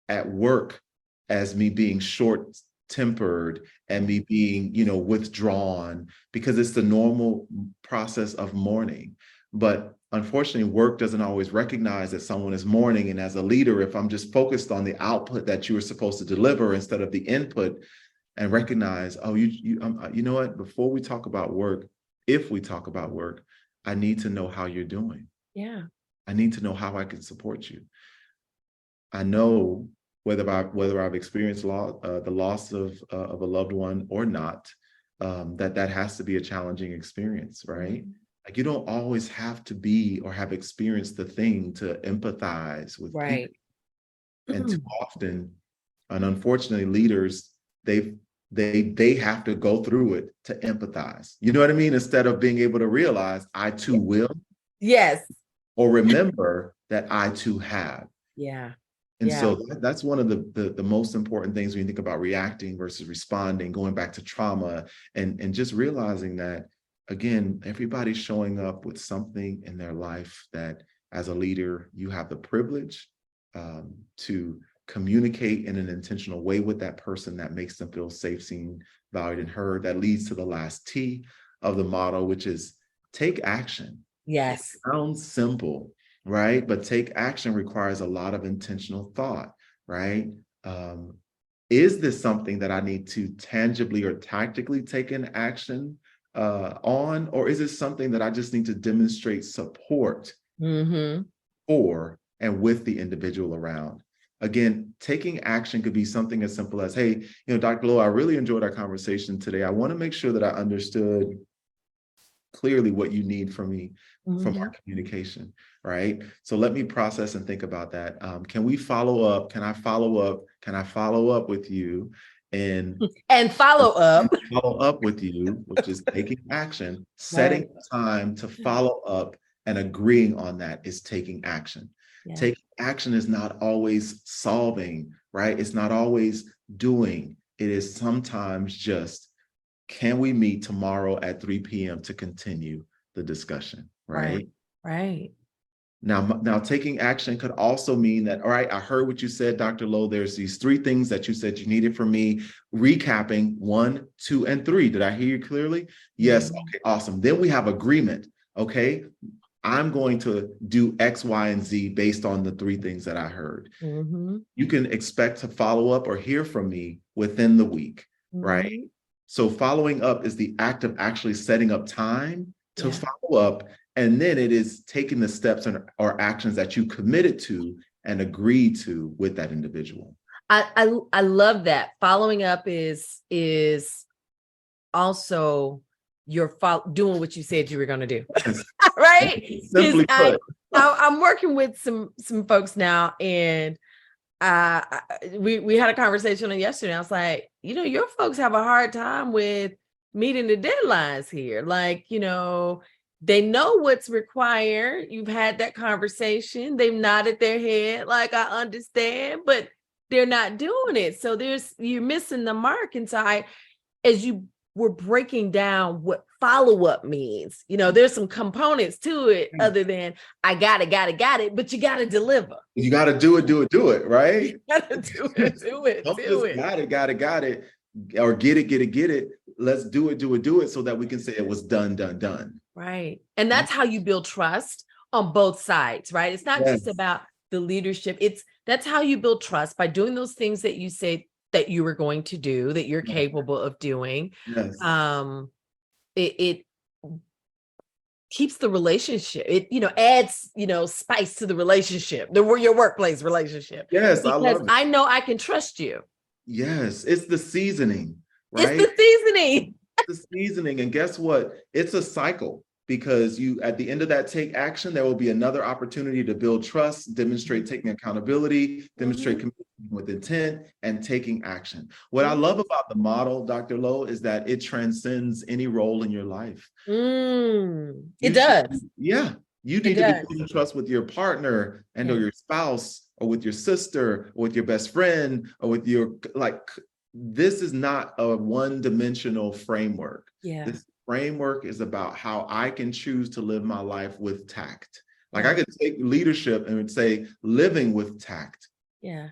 at work as me being short-tempered and me being, withdrawn, because it's the normal process of mourning. But unfortunately, work doesn't always recognize that someone is mourning. And as a leader, if I'm just focused on the output that you were supposed to deliver instead of the input, and recognize, oh, you know what, before we talk about work, if we talk about work, I need to know how you're doing. Yeah. I need to know how I can support you. I know whether I've experienced the loss of a loved one or not, that has to be a challenging experience, right? Like, you don't always have to be or have experienced the thing to empathize with people. And too often, and unfortunately, leaders, they have to go through it to empathize. You know what I mean? Instead of being able to realize, I too will. Yes. Or remember that I too have. Yeah. And so that's one of the most important things when you think about reacting versus responding, going back to trauma, and just realizing that, again, everybody's showing up with something in their life that, as a leader, you have the privilege to communicate in an intentional way with that person that makes them feel safe, seen, valued, and heard. That leads to the last T of the motto, which is take action. Yes. It sounds simple, right? But take action requires a lot of intentional thought, right? Is this something that I need to tangibly or tactically take an action on? Or is it something that I just need to demonstrate support for and with the individual around? Again, taking action could be something as simple as, hey, Dr. Lowe, I really enjoyed our conversation today. I want to make sure that I understood clearly what you need from me from our communication, right? So let me process and think about that. Can we follow up? Can I follow up? Can I follow up with you? And follow up with you, which is taking action, setting time to follow up and agreeing on that is taking action. Yeah. Taking action is not always solving, right? It's not always doing. It is sometimes just, can we meet tomorrow at 3 p.m. to continue the discussion, right? Right. Now, taking action could also mean that, all right, I heard what you said, Dr. Lowe. There's these 3 things that you said you needed from me. Recapping 1, 2, and 3. Did I hear you clearly? Yes. Okay, awesome. Then we have agreement. Okay, I'm going to do X, Y, and Z based on the 3 things that I heard. You can expect to follow up or hear from me within the week, right? So following up is the act of actually setting up time to follow up. And then it is taking the steps or actions that you committed to and agreed to with that individual. I love that. Following up is also you're doing what you said you were going to do. Yes. Right? Simply put. I'm working with some folks now, and we had a conversation on yesterday. I was like, your folks have a hard time with meeting the deadlines here. Like, they know what's required. You've had that conversation. They've nodded their head like, I understand, but they're not doing it. So you're missing the mark. And so as you were breaking down what follow-up means, there's some components to it other than I got it, but you got to deliver. You got to do it, right? You got to do it. Don't just got it, or get it. Let's do it so that we can say it was done. Right. And that's how you build trust on both sides, right? It's not just about the leadership. That's how you build trust, by doing those things that you say that you were going to do, that you're capable of doing. Yes. It keeps the relationship. It, adds, spice to the relationship, your workplace relationship. Yes, because I love it. I know I can trust you. Yes, it's the seasoning, right? It's the seasoning. The seasoning. And guess what? It's a cycle, because at the end of that take action, there will be another opportunity to build trust, demonstrate taking accountability, demonstrate commitment with intent, and taking action. What I love about the model, Dr. Lowe, is that it transcends any role in your life. It does. Yeah. You need to be building trust with your partner or your spouse, or with your sister, or with your best friend, or with your, this is not a one-dimensional framework. Yeah. This framework is about how I can choose to live my life with tact. I could take leadership and say living with tact. Yeah.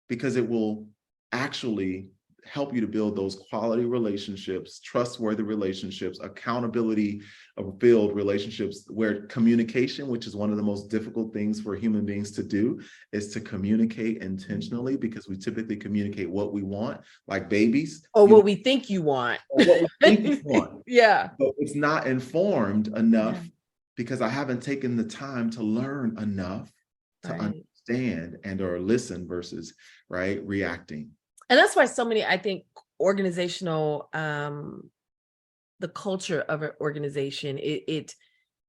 Because it will actually help you to build those quality relationships, trustworthy relationships, accountability filled relationships, where communication, which is one of the most difficult things for human beings to do, is to communicate intentionally, because we typically communicate what we want, like babies. Or what we think you want. Or what we think you want. Yeah. But it's not informed enough, because I haven't taken the time to learn enough to understand or listen versus reacting. And that's why so many, I think, organizational, the culture of an organization, it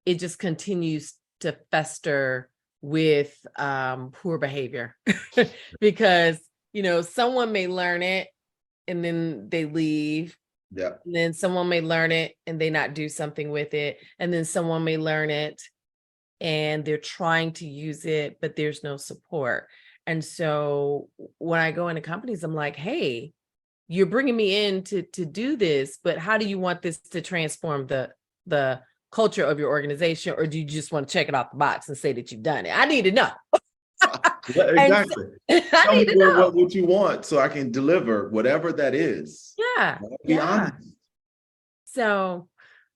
just continues to fester with poor behavior, because, someone may learn it and then they leave. Yeah. And then someone may learn it and they not do something with it. And then someone may learn it and they're trying to use it, but there's no support. And so when I go into companies, I'm like, hey, you're bringing me in to do this, but how do you want this to transform the culture of your organization? Or do you just want to check it off the box and say that you've done it? I need to know. Exactly. I need to know what you want so I can deliver whatever that is. Yeah. Be honest. So,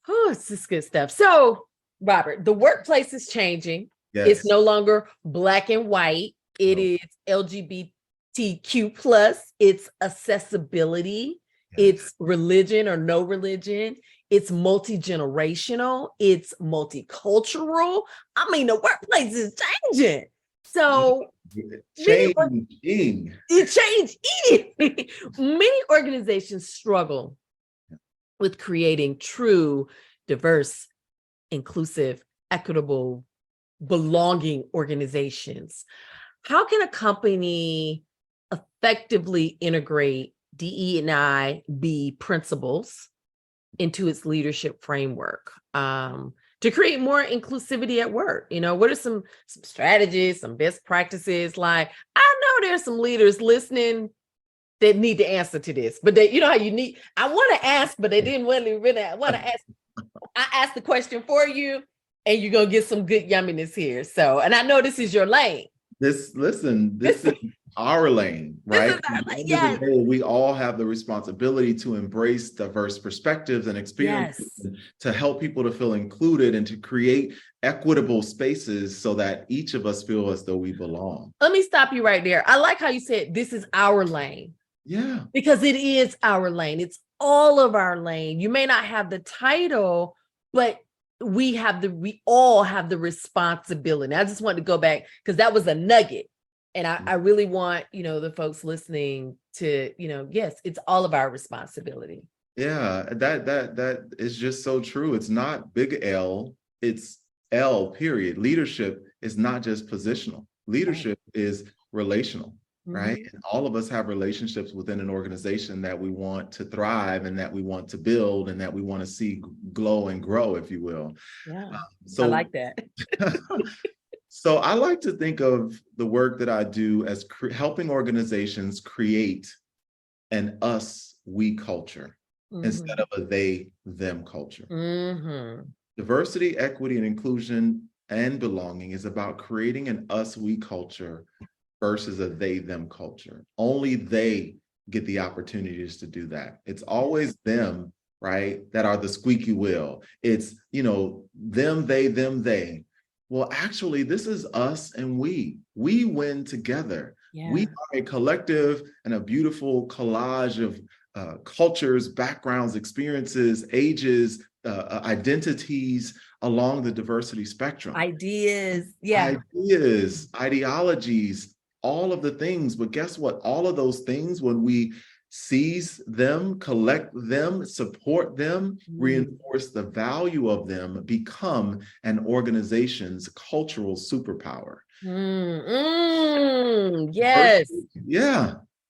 it's just good stuff. So, Robert, the workplace is changing. Yes. It's no longer black and white. It is LGBTQ plus. It's accessibility. Yes. It's religion or no religion. It's multi-generational. It's multicultural. I mean, the workplace is changing. So changing. Many organizations struggle with creating true, diverse, inclusive, equitable, belonging organizations. How can a company effectively integrate DE&I principles into its leadership framework to create more inclusivity at work? What are some strategies, some best practices? Like, I know there's some leaders listening that need to answer to this, but they, how I want to ask, but they didn't really want to ask. I asked the question for you, and you're going to get some good yumminess here. So, and I know this is your lane. This is our lane, right? Yes. We all have the responsibility to embrace diverse perspectives and experiences, to help people to feel included and to create equitable spaces so that each of us feel as though we belong. Let me stop you right there. I like how you said this is our lane. Yeah. Because it is our lane. It's all of our lane. You may not have the title, but we all have the responsibility. I just wanted to go back because that was a nugget. And I really want, the folks listening to, yes, it's all of our responsibility. Yeah, that is just so true. It's not big L, it's L, period. Leadership is not just positional. Leadership is relational, right? Mhm. And all of us have relationships within an organization that we want to thrive and that we want to build and that we want to see glow and grow, if you will. Yeah, I So, like that. so I like to think of the work that I do as helping organizations create an us, we culture instead of a they, them culture. Mm-hmm. Diversity, equity, and inclusion and belonging is about creating an us, we culture versus a they, them culture. Only they get the opportunities to do that. It's always them, right, that are the squeaky wheel. It's, them, they. Well, actually, this is us and we. We win together. Yeah. We are a collective and a beautiful collage of cultures, backgrounds, experiences, ages, identities along the diversity spectrum. Ideas, Ideologies, all of the things. But guess what? All of those things, when we seize them, collect them, support them, reinforce the value of them, become an organization's cultural superpower. Yes.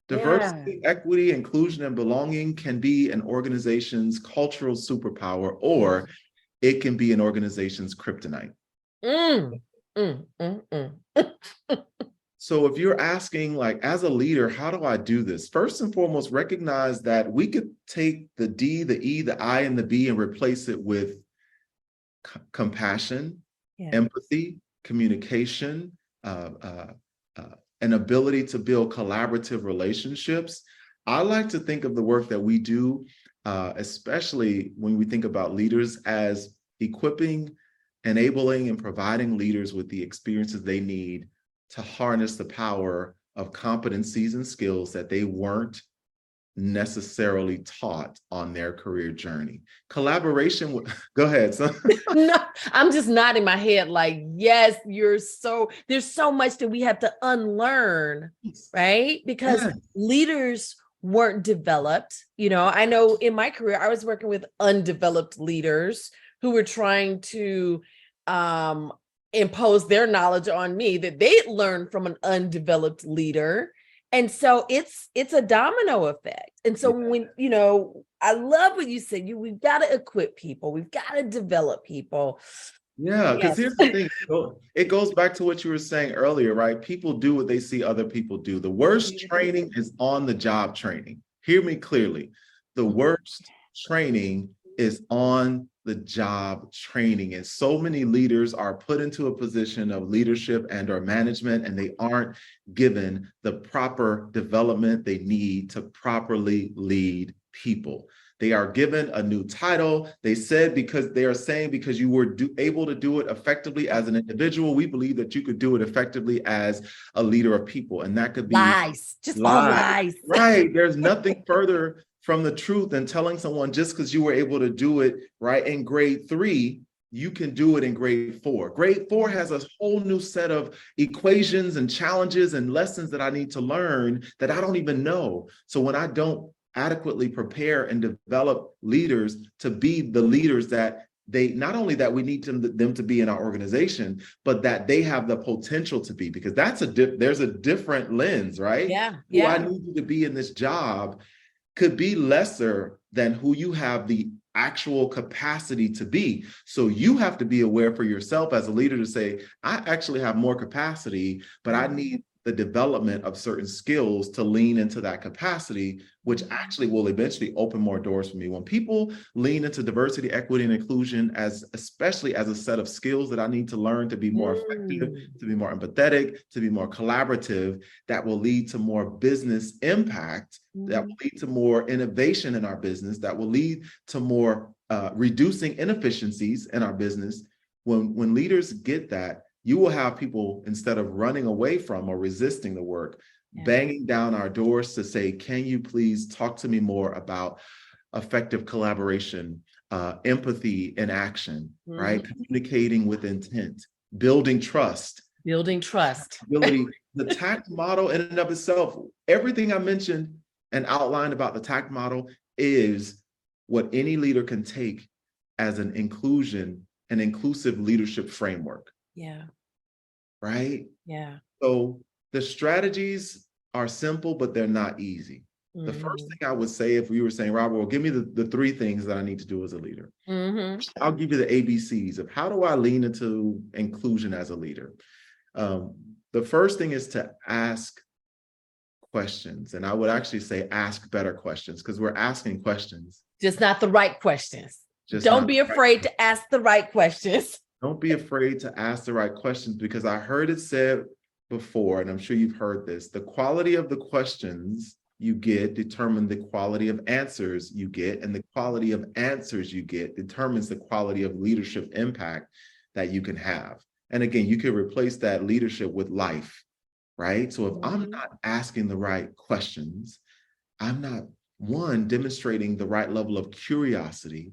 Diversity, equity, inclusion, and belonging can be an organization's cultural superpower, or it can be an organization's kryptonite. So if you're asking, like, as a leader, how do I do this? First and foremost, recognize that we could take the D, the E, the I, and the B and replace it with compassion, empathy, communication, an ability to build collaborative relationships. I like to think of the work that we do, especially when we think about leaders, as equipping, enabling, and providing leaders with the experiences they need to harness the power of competencies and skills that they weren't necessarily taught on their career journey. Collaboration with, go ahead. No, I'm just nodding my head like, yes, there's so much that we have to unlearn, right? Because leaders weren't developed. I know in my career, I was working with undeveloped leaders who were trying to impose their knowledge on me that they'd learned from an undeveloped leader. And so it's a domino effect. And so when, I love what you said, we've got to equip people. We've got to develop people. Yeah, because here's the thing. It goes back to what you were saying earlier, right? People do what they see other people do. The worst training is on the job training. Hear me clearly. The worst training is on the job training. And so many leaders are put into a position of leadership and or management, and they aren't given the proper development they need to properly lead people. They are given a new title. They said because you were able to do it effectively as an individual, we believe that you could do it effectively as a leader of people. And that could be lies, just all lies. Right. There's nothing further from the truth than telling someone just because you were able to do it right in grade 3, you can do it in grade 4. Grade 4 has a whole new set of equations and challenges and lessons that I need to learn that I don't even know. So when I don't adequately prepare and develop leaders to be the leaders that not only that we need them to be in our organization, but that they have the potential to be, because there's a different lens, right? Who I need you to be in this job could be lesser than who you have the actual capacity to be. So you have to be aware for yourself as a leader to say, I actually have more capacity, but I need the development of certain skills to lean into that capacity, which actually will eventually open more doors for me. When people lean into diversity, equity, and inclusion especially as a set of skills that I need to learn to be more effective, to be more empathetic, to be more collaborative, that will lead to more business impact, that will lead to more innovation in our business, that will lead to more reducing inefficiencies in our business. When leaders get that, you will have people, instead of running away from or resisting the work, banging down our doors to say, can you please talk to me more about effective collaboration, empathy in action, right? Communicating with intent, building trust. Ability. The TACT model in and of itself, everything I mentioned and outlined about the TACT model is what any leader can take as an inclusive leadership framework. Yeah. Right? Yeah. So the strategies are simple, but they're not easy. The first thing I would say, if we were saying, Robert, well, give me the three things that I need to do as a leader. I'll give you the ABCs of how do I lean into inclusion as a leader. The first thing is to ask questions. And I would actually say ask better questions, because we're asking questions. Just not the right questions. Just Don't be afraid to ask the right questions. Don't be afraid to ask the right questions, because I heard it said before, and I'm sure you've heard this, the quality of the questions you get determine the quality of answers you get, and the quality of answers you get determines the quality of leadership impact that you can have. And again, you can replace that leadership with life, right? So if I'm not asking the right questions, I'm not, one, demonstrating the right level of curiosity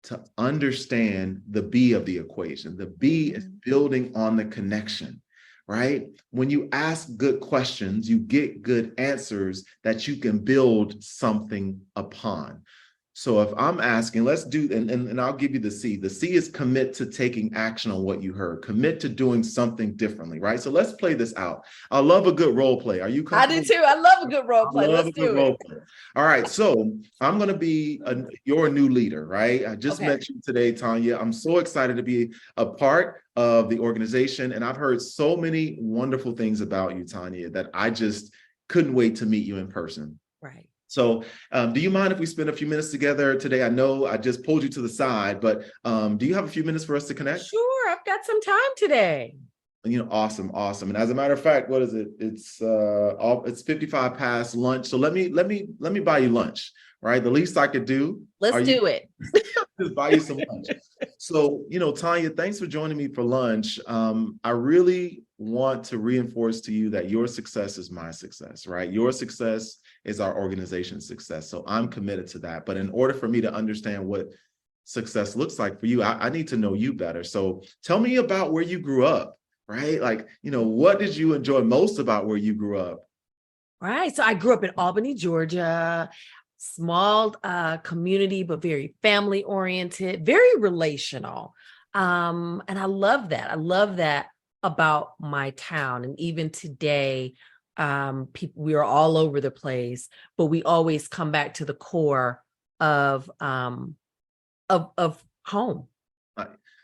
to understand the B of the equation. The B is building on the connection, right? When you ask good questions, you get good answers that you can build something upon. So if I'm asking, let's do, and I'll give you the C. The C is commit to taking action on what you heard. Commit to doing something differently, right? So let's play this out. I love a good role play. Are you comfortable? I do too. I love a good role play. Let's do it. All right. So I'm going to be your new leader, right? I just met you today, Tanya. I'm so excited to be a part of the organization. And I've heard so many wonderful things about you, Tanya, that I just couldn't wait to meet you in person. Right. So do you mind if we spend a few minutes together today? I know I just pulled you to the side, but do you have a few minutes for us to connect? Sure, I've got some time today. Awesome. And as a matter of fact, what is it? It's 55 past lunch. So let me buy you lunch, right? The least I could do. Let's do it. Just buy you some lunch. So, Tanya, thanks for joining me for lunch. I really want to reinforce to you that your success is my success, right? Your success is our organization's success. So I'm committed to that. But in order for me to understand what success looks like for you, I need to know you better. So tell me about where you grew up, right? Like, what did you enjoy most about where you grew up? Right. So I grew up in Albany, Georgia, small community, but very family oriented, very relational. And I love that. I love that about my town. And even today, people, we are all over the place, but we always come back to the core of home.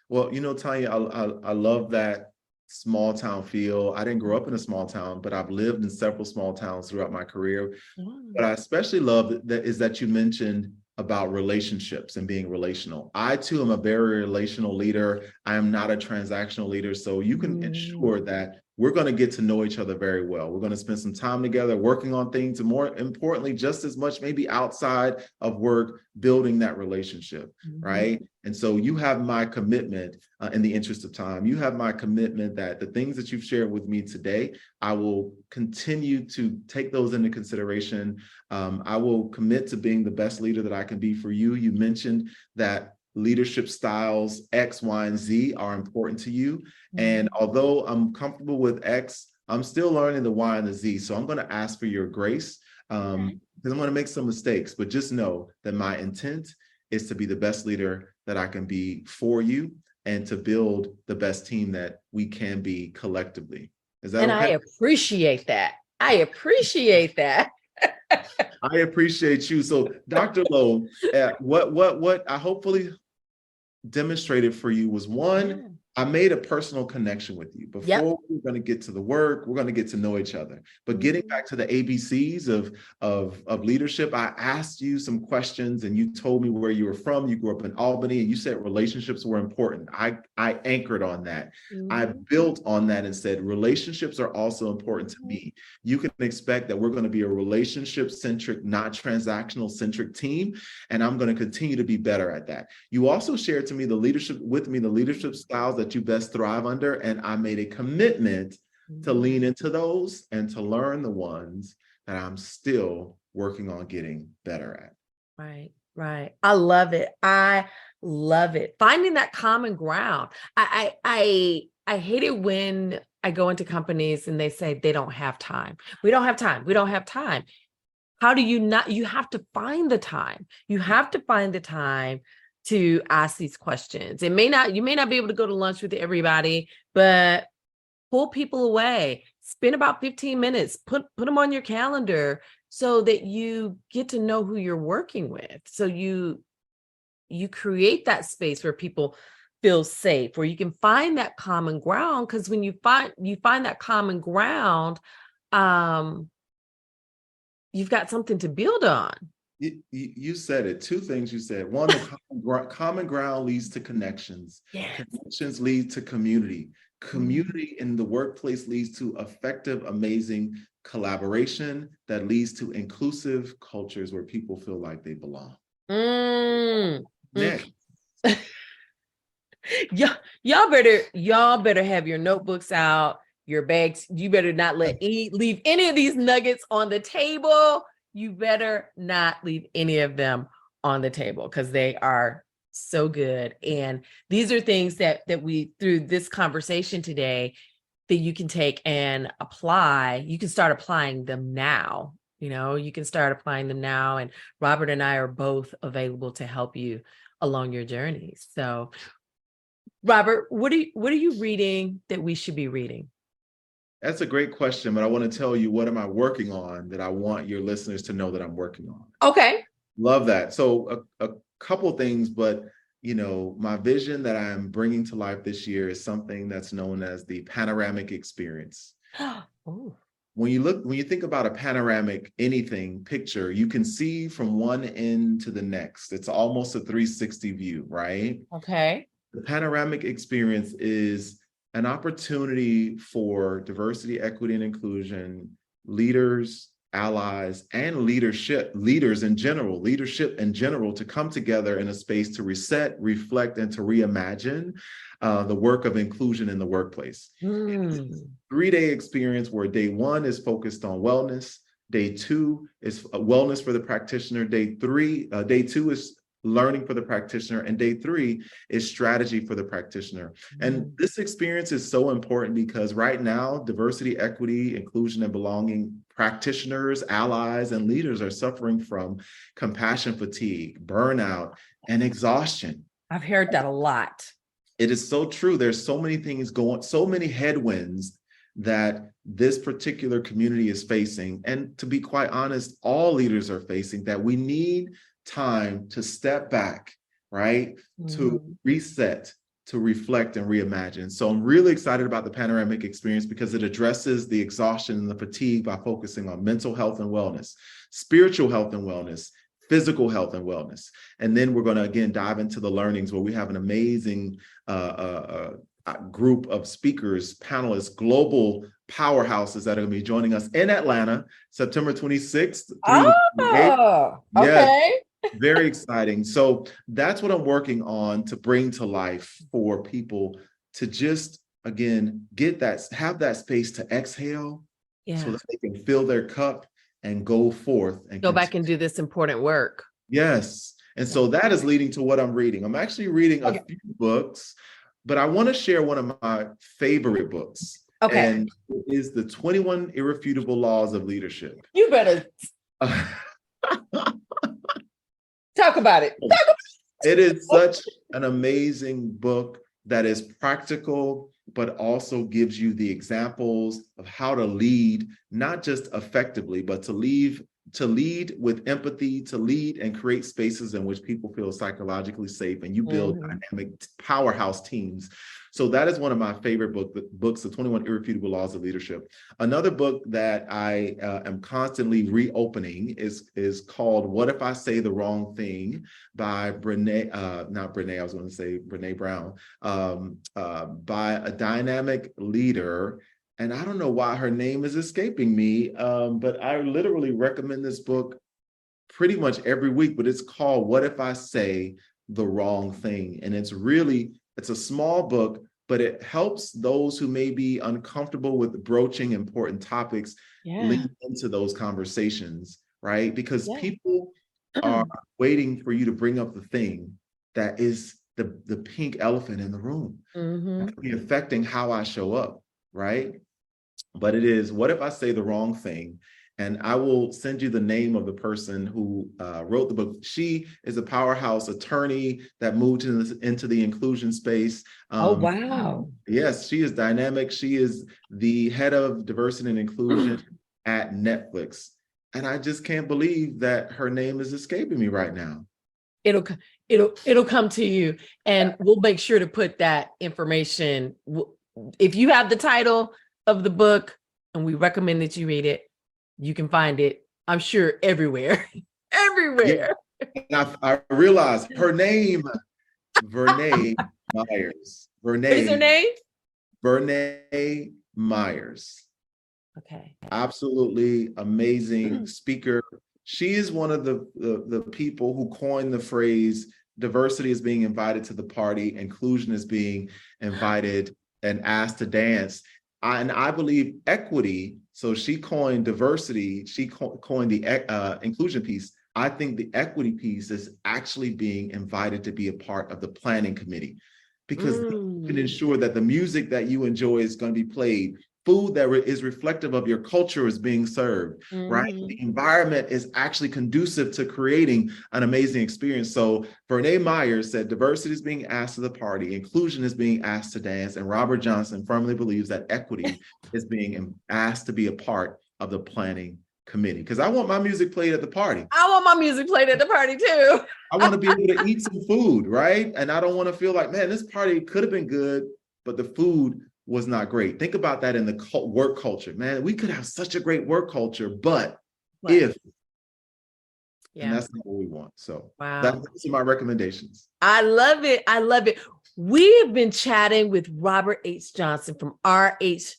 Well, Tanya, I love that small town feel. I didn't grow up in a small town, but I've lived in several small towns throughout my career. What I especially love that you mentioned about relationships and being relational. I too am a very relational leader. I am not a transactional leader. So you can ensure that we're going to get to know each other very well. We're going to spend some time together working on things, and more importantly, just as much maybe outside of work, building that relationship, right? And so you have my commitment in the interest of time. You have my commitment that the things that you've shared with me today, I will continue to take those into consideration. I will commit to being the best leader that I can be for you. You mentioned that leadership styles X, Y, and Z are important to you. And although I'm comfortable with X, I'm still learning the Y and the Z. So I'm going to ask for your grace because I'm going to make some mistakes, but just know that my intent is to be the best leader that I can be for you and to build the best team that we can be collectively. Is that okay? I appreciate that. I appreciate you. So Dr. Lowe, what I hopefully demonstrated for you was one, I made a personal connection with you. Before we're going to get to the work, we're going to get to know each other. But getting back to the ABCs of leadership, I asked you some questions and you told me where you were from. You grew up in Albany and you said relationships were important. I anchored on that. I built on that and said relationships are also important to me. You can expect that we're going to be a relationship-centric, not transactional-centric team. And I'm going to continue to be better at that. You also shared to me the leadership styles that you best thrive under. And I made a commitment to lean into those and to learn the ones that I'm still working on getting better at. Right. I love it. Finding that common ground. I hate it when I go into companies and they say they don't have time. We don't have time. how do you not, you have to find the time. You have to find the time to ask these questions. You may not be able to go to lunch with everybody, but pull people away. Spend about 15 minutes, put them on your calendar so that you get to know who you're working with. So you create that space where people feel safe, where you can find that common ground. Because when you find that common ground, you've got something to build on. You said it. Two things you said. One, the common ground leads to connections. Yes. Connections lead to community. Community in the workplace leads to effective, amazing collaboration that leads to inclusive cultures where people feel like they belong. Next. Y'all better have your notebooks out, your bags. You better not leave any of these nuggets on the table. You better not leave any of them on the table because they are so good. And these are things that we, through this conversation today, that you can take and apply. You can start applying them now. You can start applying them now. And Robert and I are both available to help you along your journey. So, Robert, what are you reading that we should be reading? That's a great question, but I want to tell you, what am I working on that I want your listeners to know that I'm working on? Okay. Love that. So a couple things, but my vision that I'm bringing to life this year is something that's known as the Panoramic experience. Oh. When you think about a panoramic picture, you can see from one end to the next. It's almost a 360 view, right? Okay. The panoramic experience is an opportunity for diversity, equity, and inclusion leaders, allies, and leadership in general to come together in a space to reset, reflect, and to reimagine the work of inclusion in the workplace. It's a 3-day experience where day 1 is focused on wellness. Day 2 is wellness for the practitioner. Day 2 is learning for the practitioner, and day 3 is strategy for the practitioner. And this experience is so important because right now, diversity, equity, inclusion, and belonging practitioners, allies, and leaders are suffering from compassion fatigue, burnout, and exhaustion. I've heard that a lot. It is so true. There's so many things so many headwinds that this particular community is facing. And to be quite honest, all leaders are facing, that we need time to step back, right? To reset, to reflect, and reimagine. So I'm really excited about the Panoramic experience because it addresses the exhaustion and the fatigue by focusing on mental health and wellness, spiritual health and wellness, physical health and wellness. And then we're going to, again, dive into the learnings where we have an amazing group of speakers, panelists, global powerhouses that are going to be joining us in Atlanta, September 26th. Okay. Yes. Very exciting. So that's what I'm working on to bring to life for people to just, again, have that space to exhale so that they can fill their cup and go forth and go back and do this important work. Yes. And so that is leading to what I'm reading. I'm actually reading a few books, but I want to share one of my favorite books. Okay. And it is the 21 Irrefutable Laws of Leadership. You better talk about it. It is such an amazing book that is practical, but also gives you the examples of how to lead, not just effectively, but to lead with empathy, to lead and create spaces in which people feel psychologically safe, and you build dynamic powerhouse teams. So that is one of my favorite books, The 21 Irrefutable Laws of Leadership. Another book that I am constantly reopening is called What If I Say the Wrong Thing by Brene Brown, by a dynamic leader. And I don't know why her name is escaping me, but I literally recommend this book pretty much every week, but it's called What If I Say the Wrong Thing? And it's a small book, but it helps those who may be uncomfortable with broaching important topics lean into those conversations, right? Because people are waiting for you to bring up the thing that is the pink elephant in the room. That could be affecting how I show up, right? But it is, what if I say the wrong thing? And I will send you the name of the person who wrote the book. She is a powerhouse attorney that moved into the inclusion space. Oh, wow. Yes, she is dynamic. She is the head of diversity and inclusion at Netflix. And I just can't believe that her name is escaping me right now. It'll come to you, and we'll make sure to put that information. If you have the title of the book, and we recommend that you read it, you can find it, I'm sure, everywhere. Everywhere. Yeah. And I realized her name, Vernee Myers. What is her name? Vernee Myers. Okay. Absolutely amazing speaker. She is one of the people who coined the phrase, diversity is being invited to the party, inclusion is being invited and asked to dance. And I believe equity, so she coined diversity, she coined the inclusion piece. I think the equity piece is actually being invited to be a part of the planning committee, because you can ensure that the music that you enjoy is going to be played. Food that is reflective of your culture is being served, right? The environment is actually conducive to creating an amazing experience. So Vernee Myers said, diversity is being asked to the party, inclusion is being asked to dance, and Robert Johnson firmly believes that equity is being asked to be a part of the planning committee. Because I want my music played at the party. I want my music played at the party too. I want to be able to eat some food, right? And I don't want to feel like, man, this party could have been good, but the food was not great. Think about that in the work culture, man. We could have such a great work culture, but if, and that's not what we want. So those are my recommendations. I love it. I love it. We have been chatting with Robert H. Johnson from RHJ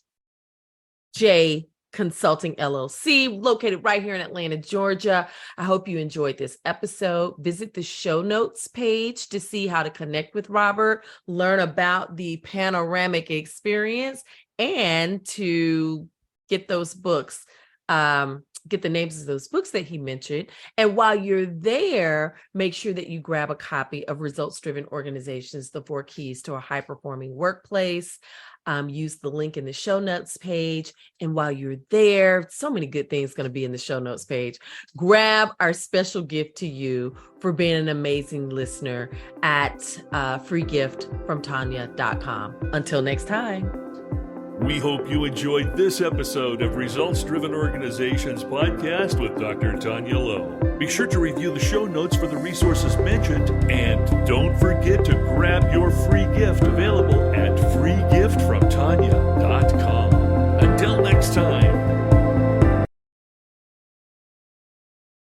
Consulting LLC, located right here in Atlanta, Georgia. I hope you enjoyed this episode. Visit the show notes page to see how to connect with Robert, learn about the Panoramic experience, and to get those books, get the names of those books that he mentioned. And while you're there, make sure that you grab a copy of Results-Driven Organizations, The 4 Keys to a High-Performing Workplace. Use the link in the show notes page. And while you're there, so many good things going to be in the show notes page. Grab our special gift to you for being an amazing listener at freegiftfromtanya.com. Until next time. We hope you enjoyed this episode of Results Driven Organizations podcast with Dr. Tanya Lowe. Be sure to review the show notes for the resources mentioned, and don't forget to grab your free gift available at freegiftfromtanya.com. Until next time.